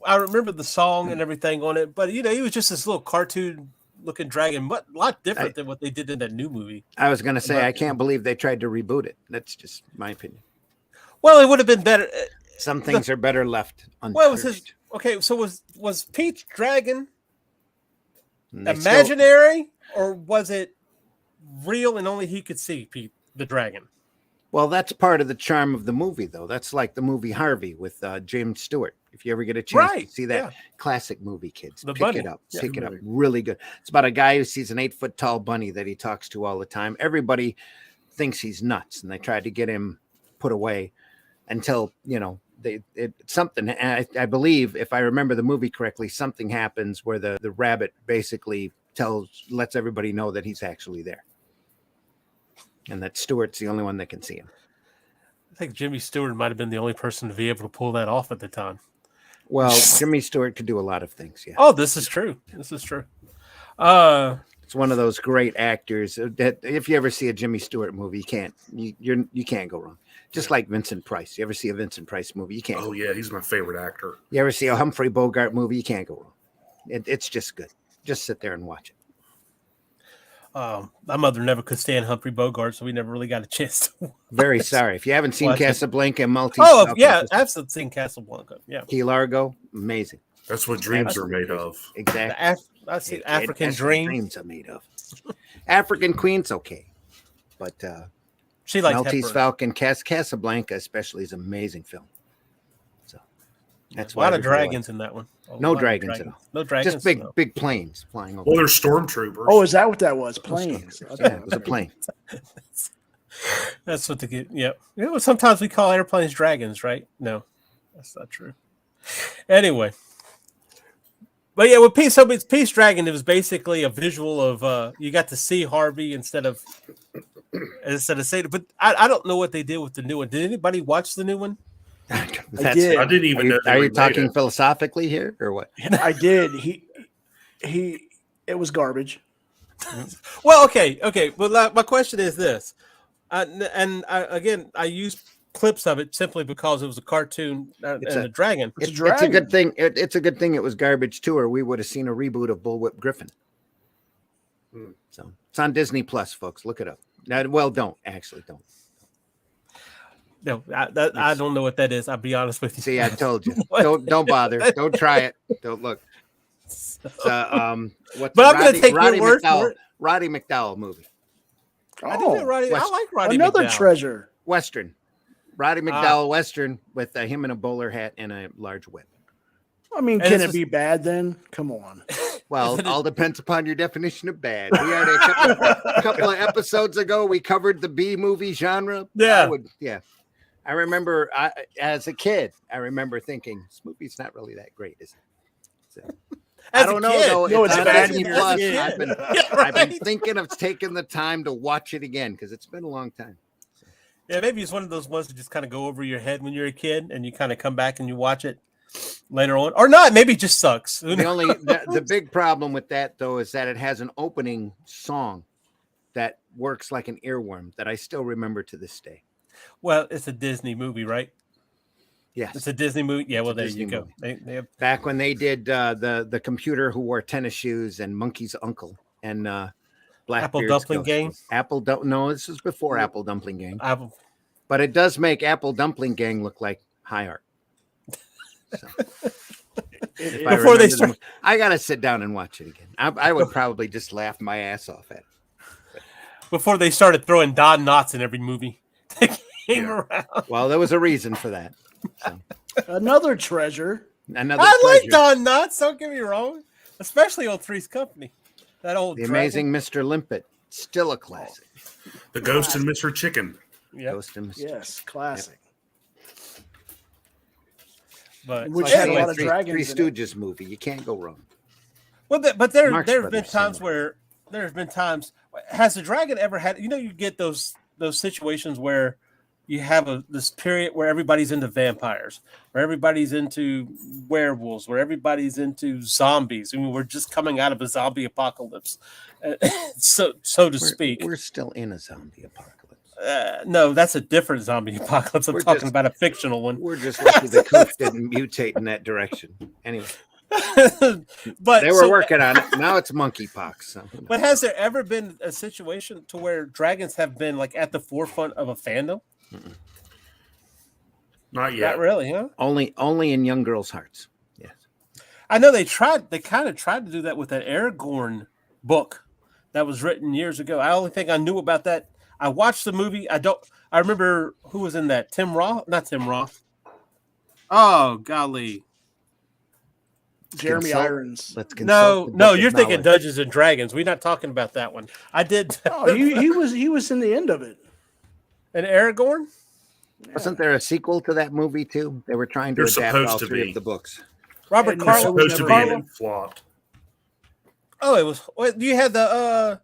I remember the song and everything on it, but he was just this little cartoon-looking dragon, but a lot different than what they did in that new movie. I was going to say, I can't believe they tried to reboot it. That's just my opinion. Well, it would have been better. Some things are better left untouched. Well, was his okay? So was Pete's Dragon And they still- imaginary, or was it real and only he could see Pete the dragon? Well, that's part of the charm of the movie, though. That's like the movie Harvey with James Stewart. If you ever get a chance Right, to see that yeah. classic movie, kids, The pick bunny. it up. Yeah. Pick it up. Really good. It's about a guy who sees an 8-foot tall bunny that he talks to all the time. Everybody thinks he's nuts, and they tried to get him put away until something. I believe, if I remember the movie correctly, something happens where the rabbit basically lets everybody know that he's actually there. And that Stewart's the only one that can see him. I think Jimmy Stewart might have been the only person to be able to pull that off at the time. Well, Jimmy Stewart could do a lot of things. Yeah. Oh, this is true. This is true. It's one of those great actors that if you ever see a Jimmy Stewart movie, you can't go wrong. Just like Vincent Price. You ever see a Vincent Price movie? You can't. Oh, yeah, he's my favorite actor. You ever see a Humphrey Bogart movie? You can't go wrong. It's just good. Just sit there and watch it. My mother never could stand Humphrey Bogart, so we never really got a chance to. Very sorry. If you haven't seen Watch it. Casablanca, Maltese Oh, Falcon, yeah, I've seen Casablanca. Yeah, Key Largo, amazing. That's what dreams are made of. Exactly. I see It- African that's what Dream. Dreams are made of. African Queen's okay, but She likes Maltese Hepburn. Falcon, Casablanca especially is an amazing film. So that's A why lot of everybody likes dragons in that one. No lot of dragons at all. No dragons. Just big no. big planes flying over. Well, there's stormtroopers. Oh, is that what that was? Planes. Yeah, it was a plane. That's what the get. Yep. Sometimes we call airplanes dragons, right? No, that's not true. Anyway, but yeah, with Peace Dragon, it was basically a visual of you got to see Harvey instead of saying it. But I don't know what they did with the new one. Did anybody watch the new one? did. I didn't even know. Are you remade talking it. philosophically here or what? I did. It was garbage. Well, okay. Well, my question is this, again, I use clips of it simply because it was a cartoon and a dragon. It's a It's a dragon. good thing. It's a good thing it was garbage too, or we would have seen a reboot of Bullwhip Griffin. So it's on Disney Plus, folks. Look it up. Now, well, don't. No, I don't know what that is. I'll be honest with you. See, I told you. What? Don't bother. Don't try it. Don't look. It's what's But I'm Roddy, gonna take Roddy your word McDowell, for it. Roddy McDowell movie. I do think Roddy. I West- like Roddy. Another McDowell. treasure. Western. Roddy McDowell Western with him in a bowler hat and a large whip. I mean, And can this it be bad then? Come on. Well, it all depends upon your definition of bad. We had a couple of episodes ago, we covered the B movie genre. Yeah. I remember as a kid, I remember thinking, this movie's not really that great, is it? So, I don't know, though. No, it's on bad Disney when you're a Plus. kid. I've been thinking of taking the time to watch it again because it's been a long time. Yeah, maybe it's one of those ones that just kind of go over your head when you're a kid, and you kind of come back and you watch it later on, or not. Maybe it just sucks. The big problem with that, though, is that it has an opening song that works like an earworm that I still remember to this day. Well, it's a Disney movie, right? Yes, It's a Disney movie. Yeah, well, there Disney you go. movie. They have, back when they did the computer who wore tennis shoes and Monkey's Uncle and Apple Blackbeard's Dumpling Ghost. Gang? No, this was before Apple Dumpling Gang, Apple. but it does make Apple Dumpling Gang look like high art. So, if I Before they remember start- I gotta sit down and watch it again. I would probably just laugh my ass off at it. Before they started throwing Don Knotts in every movie that came around. Well, there was a reason for that. So, Another treasure. another I like pleasure. Don Knotts. Don't get me wrong, especially old Three's Company. That old The dragon. Amazing Mr. Limpet, still a classic. The Ghost and Mr. Chicken. Yep. Ghost and Mr. Yes, classic. But Which Like had a anyway, lot of Three dragons in it. Stooges movie. You can't go wrong. well, but there Marx have been Brothers, times same. where there's been times. Has the dragon ever had? You get those situations where you have this period where everybody's into vampires, where everybody's into werewolves, where everybody's into zombies. I mean, we're just coming out of a zombie apocalypse, so to speak. We're still in a zombie apocalypse. No, that's a different zombie apocalypse. I'm We're talking just- about a fictional one. We're just lucky the cook didn't mutate in that direction. Anyway, But they were working on it. Now it's monkeypox. So. But has there ever been a situation to where dragons have been like at the forefront of a fandom? Not yet. Not really, huh? Only in young girls' hearts. Yes. I know they kind of tried to do that with that Aragorn book that was written years ago. I only think I knew about that. I watched the movie. I remember who was in that. Not Tim Roth. Oh, golly. Jeremy Consult- Irons. Let's No, consult the book you're of thinking knowledge. Dungeons and Dragons. We're not talking about that one. I did. Oh, he was in the end of it. And Aragorn? Wasn't there a sequel to that movie too? They were trying to There's adapt supposed all to three be. of the books. Robert And It's Carlo Carlo. was supposed to never be, in and it flopped. Oh, it was. You had the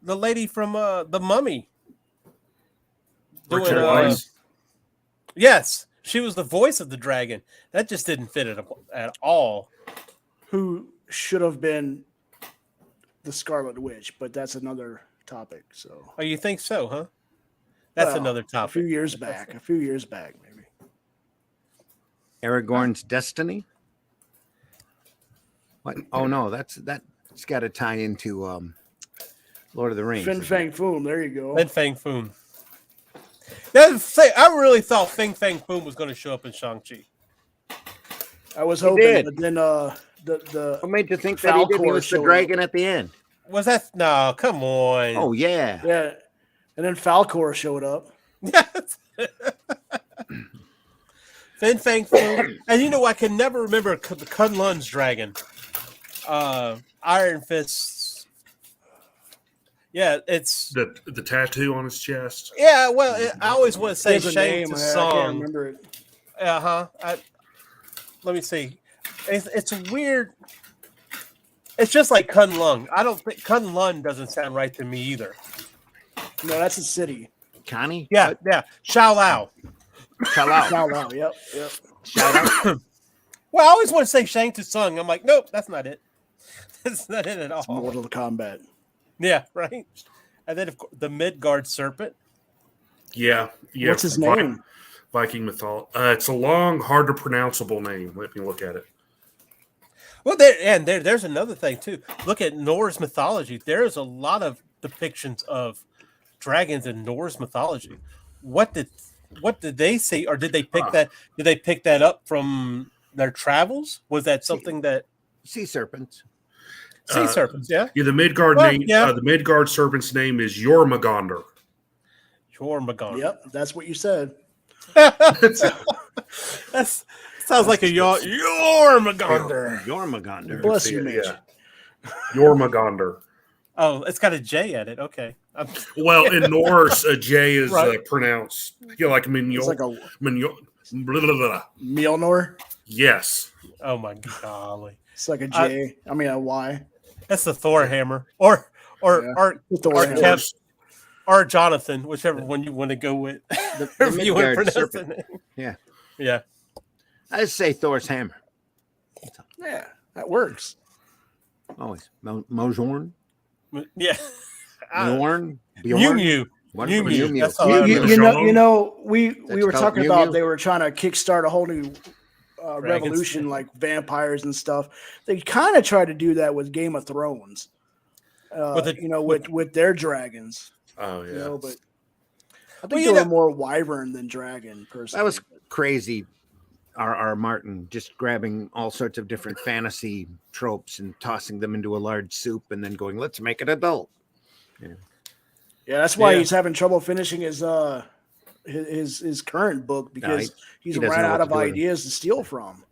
lady from the Mummy. Rachel Doing, Weisz. Yes, she was the voice of the dragon. That just didn't fit it at all. Who should have been the Scarlet Witch, but that's another topic. So Oh, you think so, huh? That's Well, anot's a few topic. years back, maybe. Aragorn's Destiny. What? Oh no, that's got to tie into Lord of the Rings. Fin isn't Fang it? Foom. There you go. Then Fang Foom. I really thought Fin Fang Foom was going to show up in Shang-Chi. I was He hoping, did. but then the What made you think that he did? He Falcor was the showed dragon at the end. Was that? No, come on. Oh yeah. yeah, and then Falcor showed up. Fin Fang Foom. And I can never remember the Kun Lun's dragon. Iron Fist's. Yeah, it's. The tattoo on his chest. Yeah, well, I always want to say There's a Shang name. to I can't Song. remember it. Let me see. It's weird. It's just like Kun Lung. I don't think Kun Lun doesn't sound right to me either. No, that's a city. Connie. Yeah. Xiao Lao. Shout out. Now, yep. Shout out. Well, I always want to say Shang to Sung. I'm like, nope, that's not it. That's not it at all. Mortal Kombat. Yeah, right. And then of course the Midgard Serpent. Yeah. What's his name? Viking mythology. It's a long, hard to pronounceable name. Let me look at it. Well, there's another thing too. Look at Norse mythology. There's a lot of depictions of dragons in Norse mythology. What did what did they say, or did they pick that? Did they pick that up from their travels? Was that something that Sea serpents. sea serpents? Yeah, Yeah, the Midgard Well, name. yeah. The Midgard Serpent's name is Jormungandr. Jormungandr. Yep, that's what you said. That's sounds like a Jormungandr. Jormungandr. Bless you, Mitch. Yeah. Jormungandr. Oh, it's got a J at it. Okay. Well, in Norse, a J is Right. pronounced like Mignon. It's like a Mignon. Blah, blah, blah. Mjolnir. Yes. Oh my golly. It's like a J. I mean a Y. That's the Thor hammer, or Thor hammer. Kev, or Jonathan, whichever one you want to go with. The If you want to Midgard pronounce serpent. it. Yeah. Yeah. I just say Thor's hammer. Yeah, that works. Always. Mojorn? Yeah. Bjorn? Mew Mew. What? Mew Mew. Mew. That's how I You remember. know, we were called talking Mew about Mew? they were trying to kickstart a whole new revolution, like vampires and stuff. They kind of tried to do that with Game of Thrones, with their dragons. Oh yeah. You know, but I Well, think you they were know- more wyvern than dragon. Personally, That was crazy. R.R. Martin just grabbing all sorts of different fantasy tropes and tossing them into a large soup and then going, let's make it adult. yeah. That's why Yeah. he's having trouble finishing his current book because he's he doesn't run know out what of to do with it. ideas to steal from.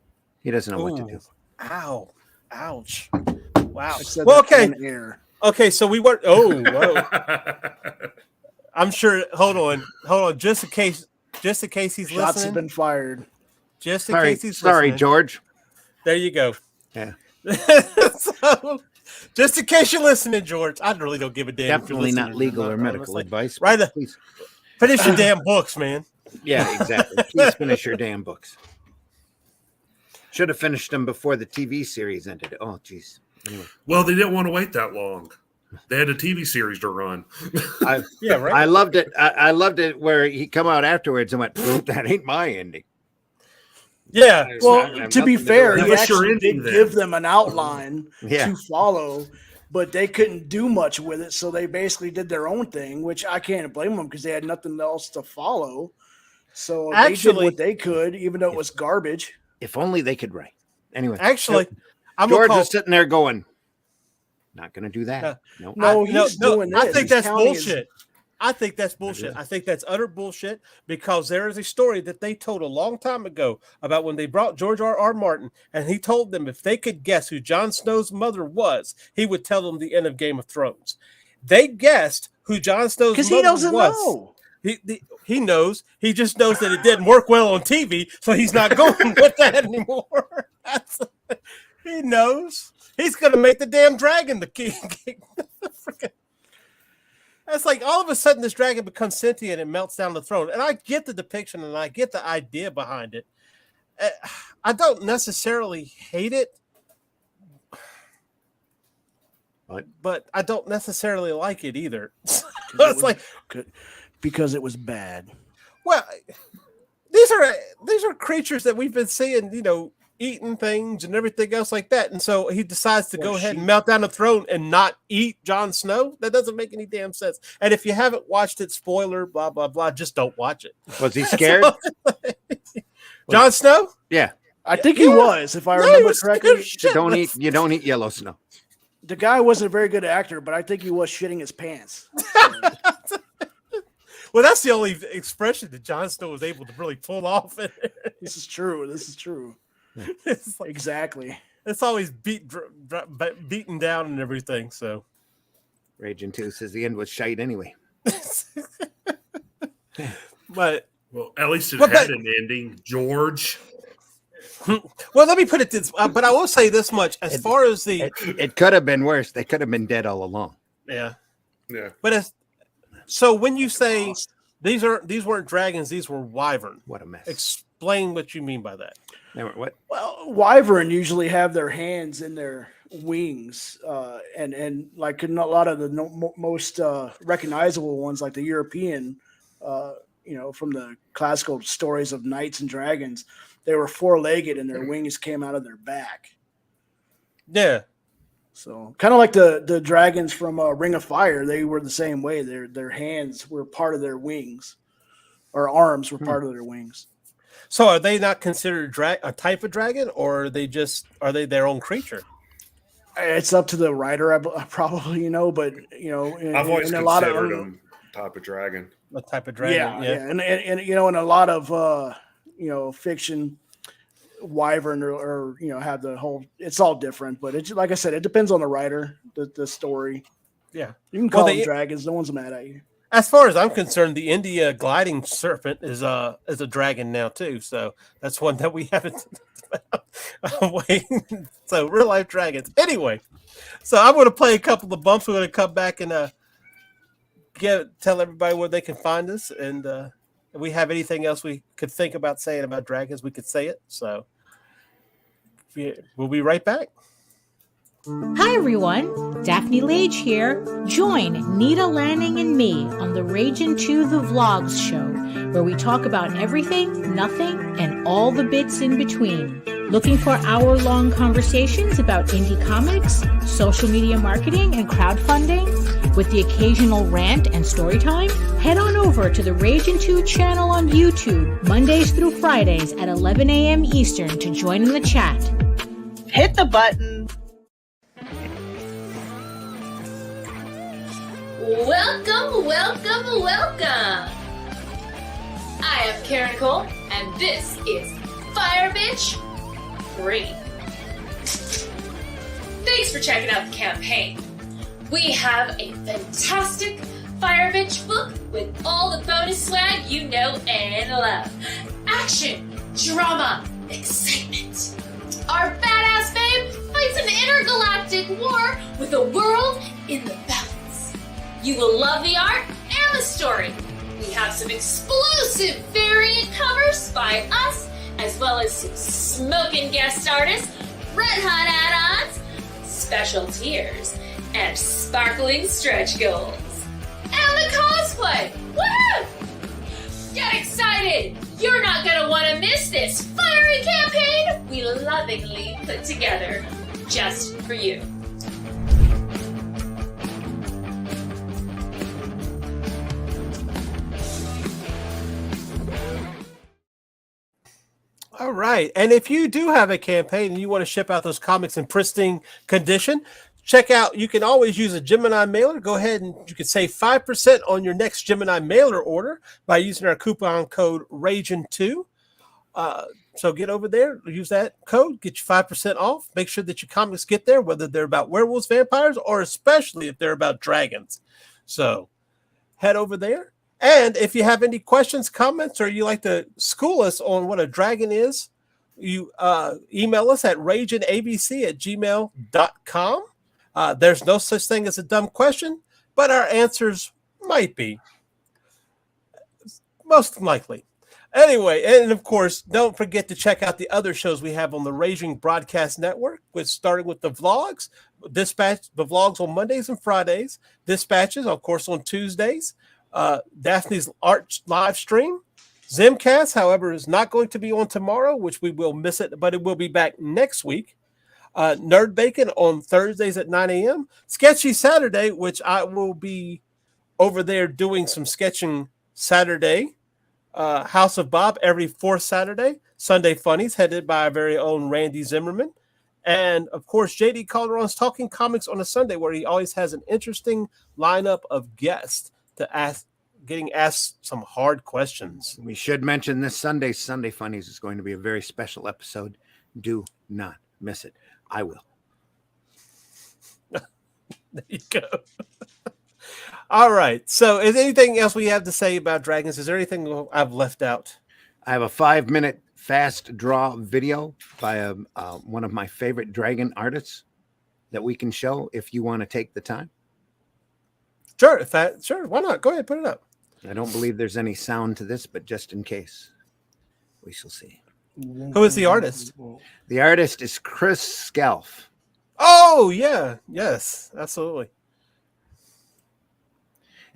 He doesn't know what to do. Ow. Ouch. Wow. I said Well, that okay. on air. Okay, so we were. Oh, whoa. I'm sure. Hold on. Just in case he's Shots have listening. been fired. Just in Sorry, case he's sorry, listening. George. There you go. Yeah. So, just in case you're listening, George, I really don't give a damn. if you're Definitely not listening legal or not, medical honestly. advice. Right. but Please. Finish your damn books, man. Yeah, exactly. Please finish your damn books. Should have finished them before the TV series ended. Oh, jeez. Anyway, Well, they didn't want to wait that long. They had a TV series to run. Yeah, right. I loved it. I loved it where he come out afterwards and went, that ain't my ending. Yeah. Well, to be fair, Give he us your actually ending did then. give them an outline Yeah. to follow, but they couldn't do much with it, so they basically did their own thing, which I can't blame them because they had nothing else to follow. So they Actually- did what they could, even though it was garbage. If only they could write. Anyway, Actually, I'm George gonna call. was sitting there going, not going to do that. No. No, he's doing this. I think He's that's counting his- bullshit. I think that's bullshit. I think that's utter bullshit because there is a story that they told a long time ago about when they brought George R.R. Martin, and he told them if they could guess who Jon Snow's mother was, he would tell them the end of Game of Thrones. They guessed who Jon Snow's Because mother he doesn't was. know. He knows. He just knows that it didn't work well on TV, so he's not going with that anymore. He knows. He's going to make the damn dragon the king. That's like all of a sudden this dragon becomes sentient and melts down the throne. And I get the depiction and I get the idea behind it. I don't necessarily hate it, but I don't necessarily like it either. It's like, because it was bad. well, these are creatures that we've been seeing, eating things and everything else like that. And so he decides to go ahead and melt down the throne and not eat Jon Snow. That doesn't make any damn sense. And if you haven't watched it, spoiler, blah, blah, blah, just don't watch it. Was he scared? Jon Snow? Yeah. I think he was, if I No, he remember was correctly. scared You don't eat. You don't eat yellow snow. The guy wasn't a very good actor, but I think he was shitting his pants. Well, that's the only expression that Jon Snow was able to really pull off. This is true. It's like, Exactly. it's always beaten down and everything. So, Raging 2 says the end was shite anyway. but Well, at least it Well, had but- an ending, George. well, let me put it this. But I will say this much: as far as the It could have been worse. They could have been dead all along. yeah. Yeah. But so when you say these weren't dragons, these were wyvern. What a mess. Explain what you mean by that. They were, what? Well, wyvern usually have their hands in their wings, and like in a lot of the most recognizable ones, like the European, from the classical stories of knights and dragons, they were four-legged and their wings came out of their back. Yeah, So kind of like the dragons from Ring of Fire, they were the same way. Their hands were part of their wings. or arms were part of their wings. So are they not considered a type of dragon, or are they their own creature? It's up to the writer, probably, but I've always in a lot considered of them type of dragon. A type of dragon, yeah. And in a lot of fiction, wyvern or have the whole. It's all different, but it's like I said, it depends on the writer, the story. Yeah, you can call them dragons. No one's mad at you. As far as I'm concerned, the India gliding serpent is a dragon now too. So that's one that we haven't. So real life dragons. Anyway, so I'm going to play a couple of bumps. We're going to come back and tell everybody where they can find us, and if we have anything else we could think about saying about dragons, we could say it. So we'll be right back. Hi everyone, Daphne Lage here. Join Nita Lanning and me on the RAGIN 2 The Vlogs show, where we talk about everything, nothing, and all the bits in between. Looking for hour-long conversations about indie comics, social media marketing, and crowdfunding, with the occasional rant and story time? Head on over to the RAGIN 2 channel on YouTube, Mondays through Fridays at 11 a.m. Eastern to join in the chat. Hit the button. Welcome, welcome, welcome! I am Karen Cole, and this is Fire Bitch 3. Thanks for checking out the campaign. We have a fantastic Fire Bitch book with all the bonus swag you know and love. Action, drama, excitement. Our badass babe fights an intergalactic war with the world in the balance. You will love the art and the story. We have some explosive variant covers by us, as well as some smoking guest artists, red hot add-ons, special tiers, and sparkling stretch goals. And the cosplay! Woo! Get excited! You're not gonna want to miss this fiery campaign we lovingly put together just for you. All right. And if you do have a campaign and you want to ship out those comics in pristine condition, check out, you can always use a Gemini mailer. Go ahead and you can save 5% on your next Gemini mailer order by using our coupon code RAGIN2. So get over there, use that code, get you 5% off. Make sure that your comics get there, whether they're about werewolves, vampires, or especially if they're about dragons. So head over there. And if you have any questions, comments, or you like to school us on what a dragon is, you email us at raginabc@gmail.com. There's no such thing as a dumb question, but our answers might be. Most likely. Anyway, and of course, don't forget to check out the other shows we have on the RAGIN Broadcast Network, starting with the vlogs, the vlogs on Mondays and Fridays, dispatches, of course, on Tuesdays. Daphne's art live stream. Zimcast, however, is not going to be on tomorrow, which we will miss it, but it will be back next week. Nerd Bacon on Thursdays at 9 a.m. Sketchy Saturday, which I will be over there doing some sketching Saturday. House of Bob every fourth Saturday. Sunday Funnies, headed by our very own Randy Zimmerman. And, of course, J.D. Calderon's Talking Comics on a Sunday, where he always has an interesting lineup of guests to ask, getting asked some hard questions. We should mention this Sunday Funnies is going to be a very special episode. Do not miss it. I will. There you go. All right. So is anything else we have to say about dragons? Is there anything I've left out? I have a 5-minute fast draw video by one of my favorite dragon artists that we can show if you want to take the time. Sure. Sure. Why not? Go ahead. Put it up. I don't believe there's any sound to this, but just in case, we shall see. Who is the artist? The artist is Chris Scalf. Oh, yeah. Yes, absolutely.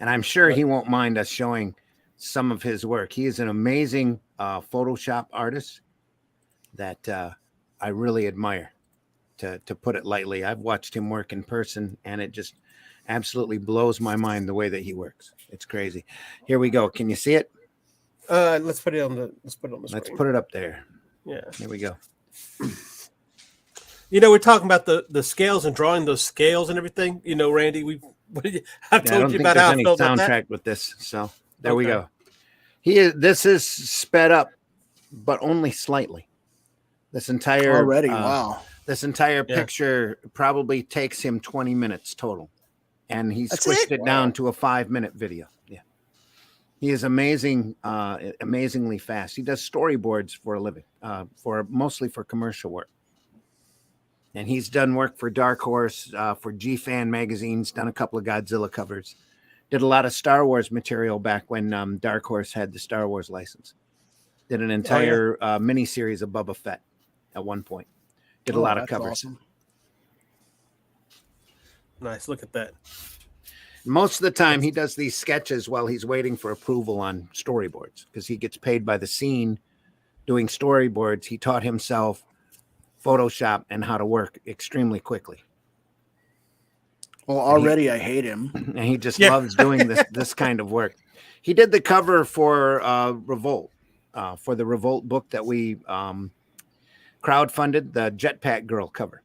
And I'm sure he won't mind us showing some of his work. He is an amazing Photoshop artist that I really admire, to put it lightly. I've watched him work in person, and it just absolutely blows my mind the way that he works. It's crazy. Here we go. Can you see it? Let's put it on the screen. Let's put it up there. Yeah. Here we go. You know, we're talking about the scales and drawing those scales and everything. You know, Randy, I've Yeah, I told don't you think about there's how I any felt about that. soundtrack with this. So there we Okay. go. This is sped up, but only slightly. This entire Already, wow. This entire Yeah. picture probably takes him 20 minutes total, and he That's squished it it? down to a 5-minute video. Yeah, he is amazing, amazingly fast. He does storyboards for a living, mostly for commercial work. And he's done work for Dark Horse, for G-Fan magazines, done a couple of Godzilla covers, did a lot of Star Wars material back when Dark Horse had the Star Wars license. Did an entire miniseries of Boba Fett at one point. Did a lot of That's covers. awesome. Nice. Look at that. Most of the time, he does these sketches while he's waiting for approval on storyboards because he gets paid by the scene doing storyboards. He taught himself Photoshop and how to work extremely quickly. Well, already I hate him. And he just loves doing this kind of work. He did the cover for Revolt, for the Revolt book that we crowdfunded, the Jetpack Girl cover.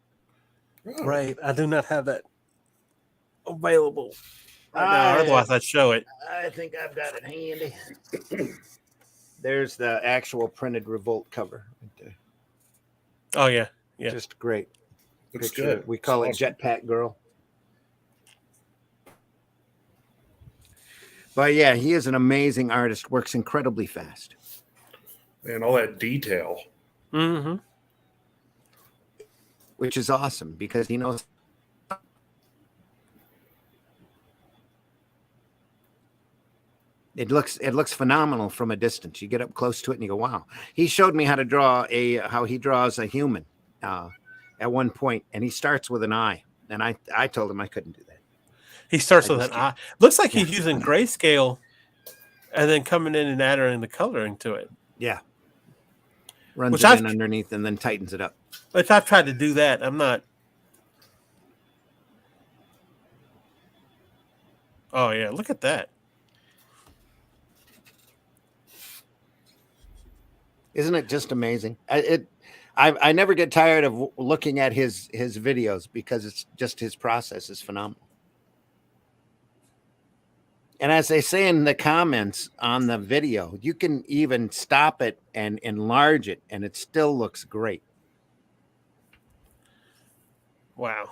Right. I do not have that available right now. Otherwise, I'd show it. I think I've got it handy. There's the actual printed Revolt cover right there. Oh, yeah. Yeah. Just great. Looks Picture. good. We call It's it Jetpack Girl. But yeah, he is an amazing artist, works incredibly fast. And all that detail. Mm-hmm. Which is awesome because he knows. It looks phenomenal from a distance. You get up close to it and you go, wow. He showed me how to draw how he draws a human at one point, and he starts with an eye. And I told him I couldn't do that. He starts with an eye. Looks like he's using grayscale and then coming in and adding the coloring to it. Yeah. Runs Which it in underneath and then tightens it up. Which I've tried to do that. I'm not. Oh, yeah. Look at that. Isn't it just amazing? I never get tired of looking at his videos because it's just his process is phenomenal. And as they say in the comments on the video, you can even stop it and enlarge it, and it still looks great. Wow.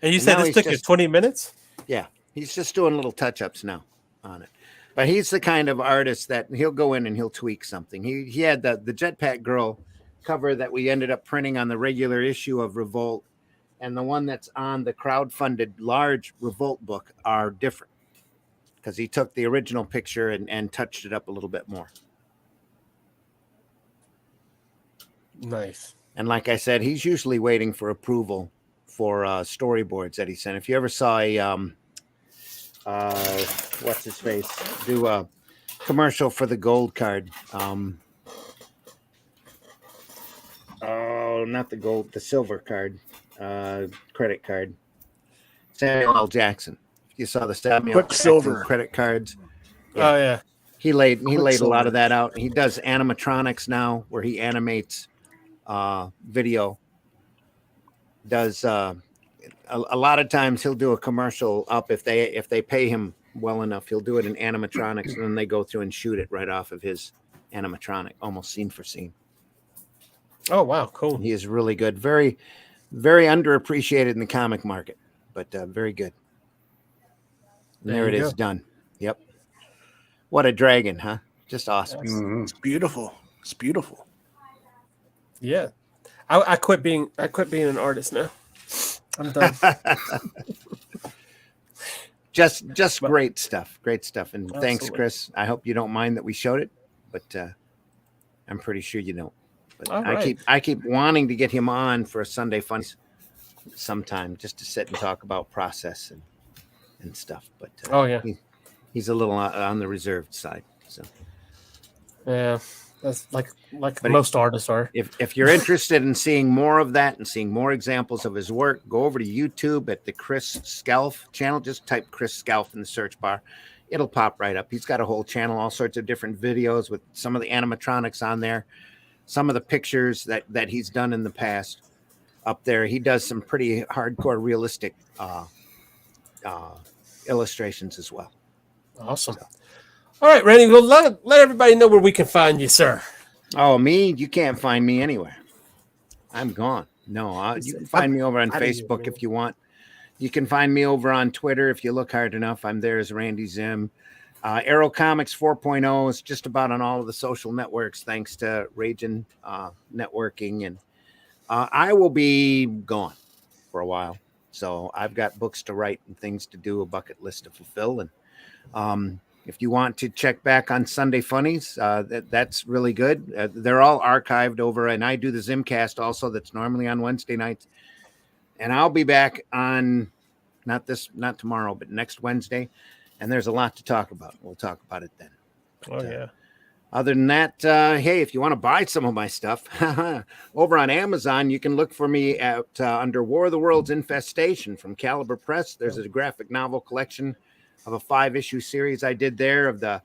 And you said now this took you 20 minutes? Yeah, he's just doing little touch-ups now on it. But he's the kind of artist that he'll go in and he'll tweak something. He had the Jetpack Girl cover that we ended up printing on the regular issue of Revolt, and the one that's on the crowdfunded large Revolt book are different because he took the original picture and touched it up a little bit more. Nice. And like I said, he's usually waiting for approval for storyboards that he sent. If you ever saw a what's his face do a commercial for the gold card, not the gold, the silver card, credit card, Samuel L. Jackson. You saw the Samuel Quicksilver Jackson credit cards. Oh, yeah. He laid a lot of that out. He does animatronics now, where he animates video. Does a lot of times he'll do a commercial up if they pay him well enough. He'll do it in animatronics, and then they go through and shoot it right off of his animatronic, almost scene for scene. Oh, wow. Cool. He is really good. Very, very underappreciated in the comic market, but very good. And there it is, done. Yep. What a dragon, huh? Just awesome. Mm-hmm. It's beautiful. It's beautiful. Yeah. I quit being an artist now. I'm done. just great stuff. Great stuff. And thanks, Absolutely. Chris. I hope you don't mind that we showed it, but I'm pretty sure you don't. But All right. I keep wanting to get him on for a Sunday fun sometime just to sit and talk about process and stuff. But Oh, yeah. He's a little on the reserved side. So Yeah. That's like But most artists are. if you're interested in seeing more of that and seeing more examples of his work, go over to YouTube at the Chris Scalf channel. Just type Chris Scalf in the search bar. it'll pop right up. He's got a whole channel, all sorts of different videos with some of the animatronics on there, some of the pictures that he's done in the past up there. He does some pretty hardcore realistic illustrations as well. Awesome. All right, Randy, well, let everybody know where we can find you, sir. Oh, me? You can't find me anywhere. I'm gone. No, you can find me over on Facebook if you want. You can find me over on Twitter if you look hard enough. I'm there as Randy Zim. Arrow Comics 4.0 is just about on all of the social networks, thanks to RAGIN networking. And I will be gone for a while. So I've got books to write and things to do, a bucket list to fulfill. And if you want to check back on Sunday Funnies, that's really good. They're all archived over, and I do the Zimcast also that's normally on Wednesday nights. And I'll be back on not tomorrow, but next Wednesday. And there's a lot to talk about. We'll talk about it then. Oh, yeah. Other than that, hey, if you want to buy some of my stuff over on Amazon, you can look for me at under War of the Worlds Infestation from Caliber Press. There's a graphic novel collection of a 5-issue series I did there of the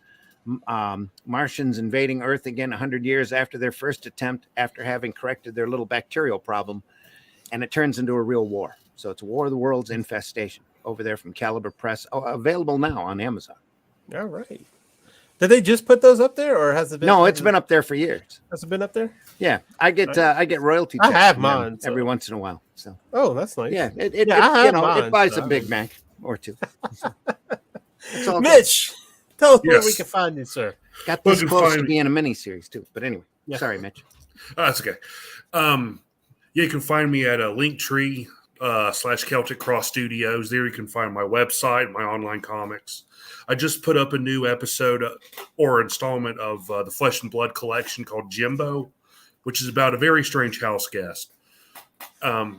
Martians invading Earth again 100 years after their first attempt, after having corrected their little bacterial problem. And it turns into a real war. So it's War of the Worlds Infestation over there from Caliber Press. Oh, available now on Amazon. All right. Did they just put those up there, or has it been? No, it's been up there for years. Has it been up there? Yeah, I get royalty. I checks have from mine them every once in a while. So that's nice. yeah, it mine, buys a Big Mac or two. It's all Mitch, tell us where Yes. we can find you, sir. got this Well, close to find- being a mini series too. But anyway, sorry, Mitch. That's okay. Yeah, you can find me at a Linktree / Celtic Cross Studios. There you can find my website, my online comics. I just put up a new episode or installment of the Flesh and Blood collection called Jimbo, which is about a very strange house guest. Yeah,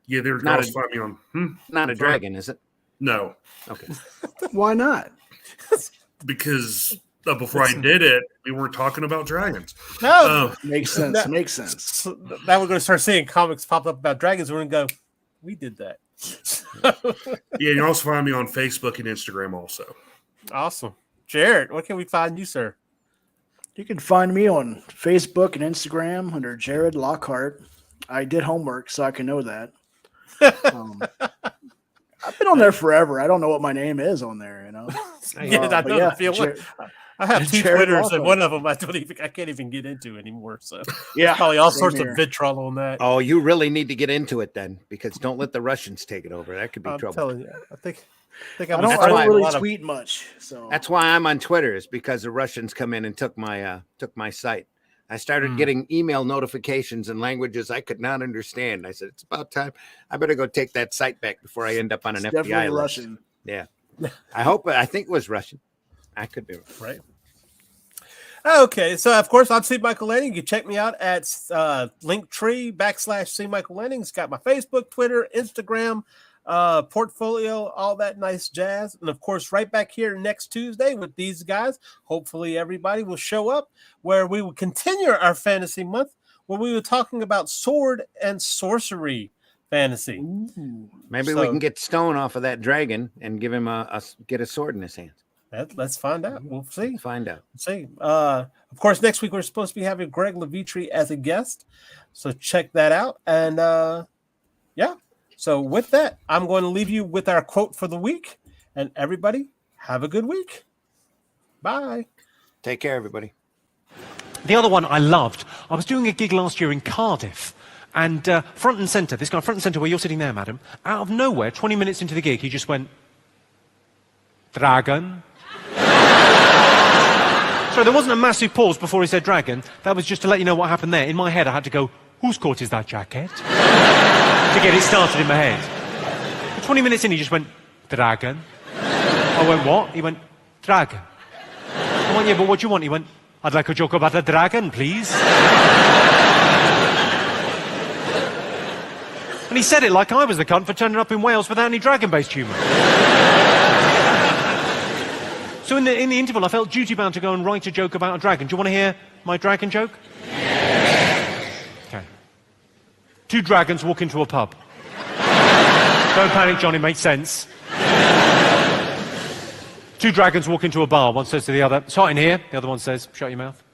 there Not you can find me on. Not a dragon, is it? No, Okay. Why not? because before I did it, we weren't talking about dragons. No, Makes sense. That- Makes sense. so now we're going to start seeing comics pop up about dragons. We're going to go, we did that. Yeah, you can also find me on Facebook and Instagram also. Awesome. Jared, where can we find you, sir? You can find me on Facebook and Instagram under Jared Lockhart. I did homework, so I can know that. I've been on there forever. I don't know what my name is on there, you know. Yeah, I but know yeah, the feeling. Jared- I have two Jared Twitters, Lockhart. and one of them I can't even get into anymore. So Yeah, probably all same sorts here. of vitriol on that. Oh, you really need to get into it then, because don't let the Russians take it over. That could be I'm trouble. telling you, I think I I'm don't, friends I with don't a really lot of- tweet much, so That's why I'm on Twitter, is because the Russians come in and took my site. I started getting email notifications in languages I could not understand. I said, it's about time. I better go take that site back before I end up on an it's FBI definitely list. Russian. Yeah. I think it was Russian. I could be wrong. right. Okay, so of course I'm C Michael Lanning. You can check me out at Linktree / C Michael Lanning. It's got my Facebook, Twitter, Instagram, portfolio, all that nice jazz. And of course, right back here next Tuesday with these guys. Hopefully everybody will show up, where we will continue our fantasy month, where we were talking about sword and sorcery fantasy. Ooh. Maybe we So- can get Stone off of that dragon and give him get a sword in his hands. Let's find out. We'll see. Find out. See. Of course, next week we're supposed to be having Greg Levitri as a guest, so check that out. And yeah, so with that, I'm going to leave you with our quote for the week. And everybody, have a good week. Bye. Take care, everybody. The other one I loved, I was doing a gig last year in Cardiff, and front and centre, this guy front and centre where you're sitting there, madam, out of nowhere, 20 minutes into the gig, he just went, dragon. So there wasn't a massive pause before he said dragon. That was just to let you know what happened there. In my head, I had to go, whose coat is that jacket? To get it started in my head. 20 minutes in, he just went, dragon. I went, what? He went, dragon. I went, yeah, but what do you want? He went, I'd like a joke about a dragon, please. And he said it like I was the cunt for turning up in Wales without any dragon-based humour. So in the interval, I felt duty-bound to go and write a joke about a dragon. Do you want to hear my dragon joke? Okay. 2 dragons walk into a pub. Don't panic, John, it makes sense. Two dragons walk into a bar. One says to the other, "It's hot in here." The other one says, "Shut your mouth."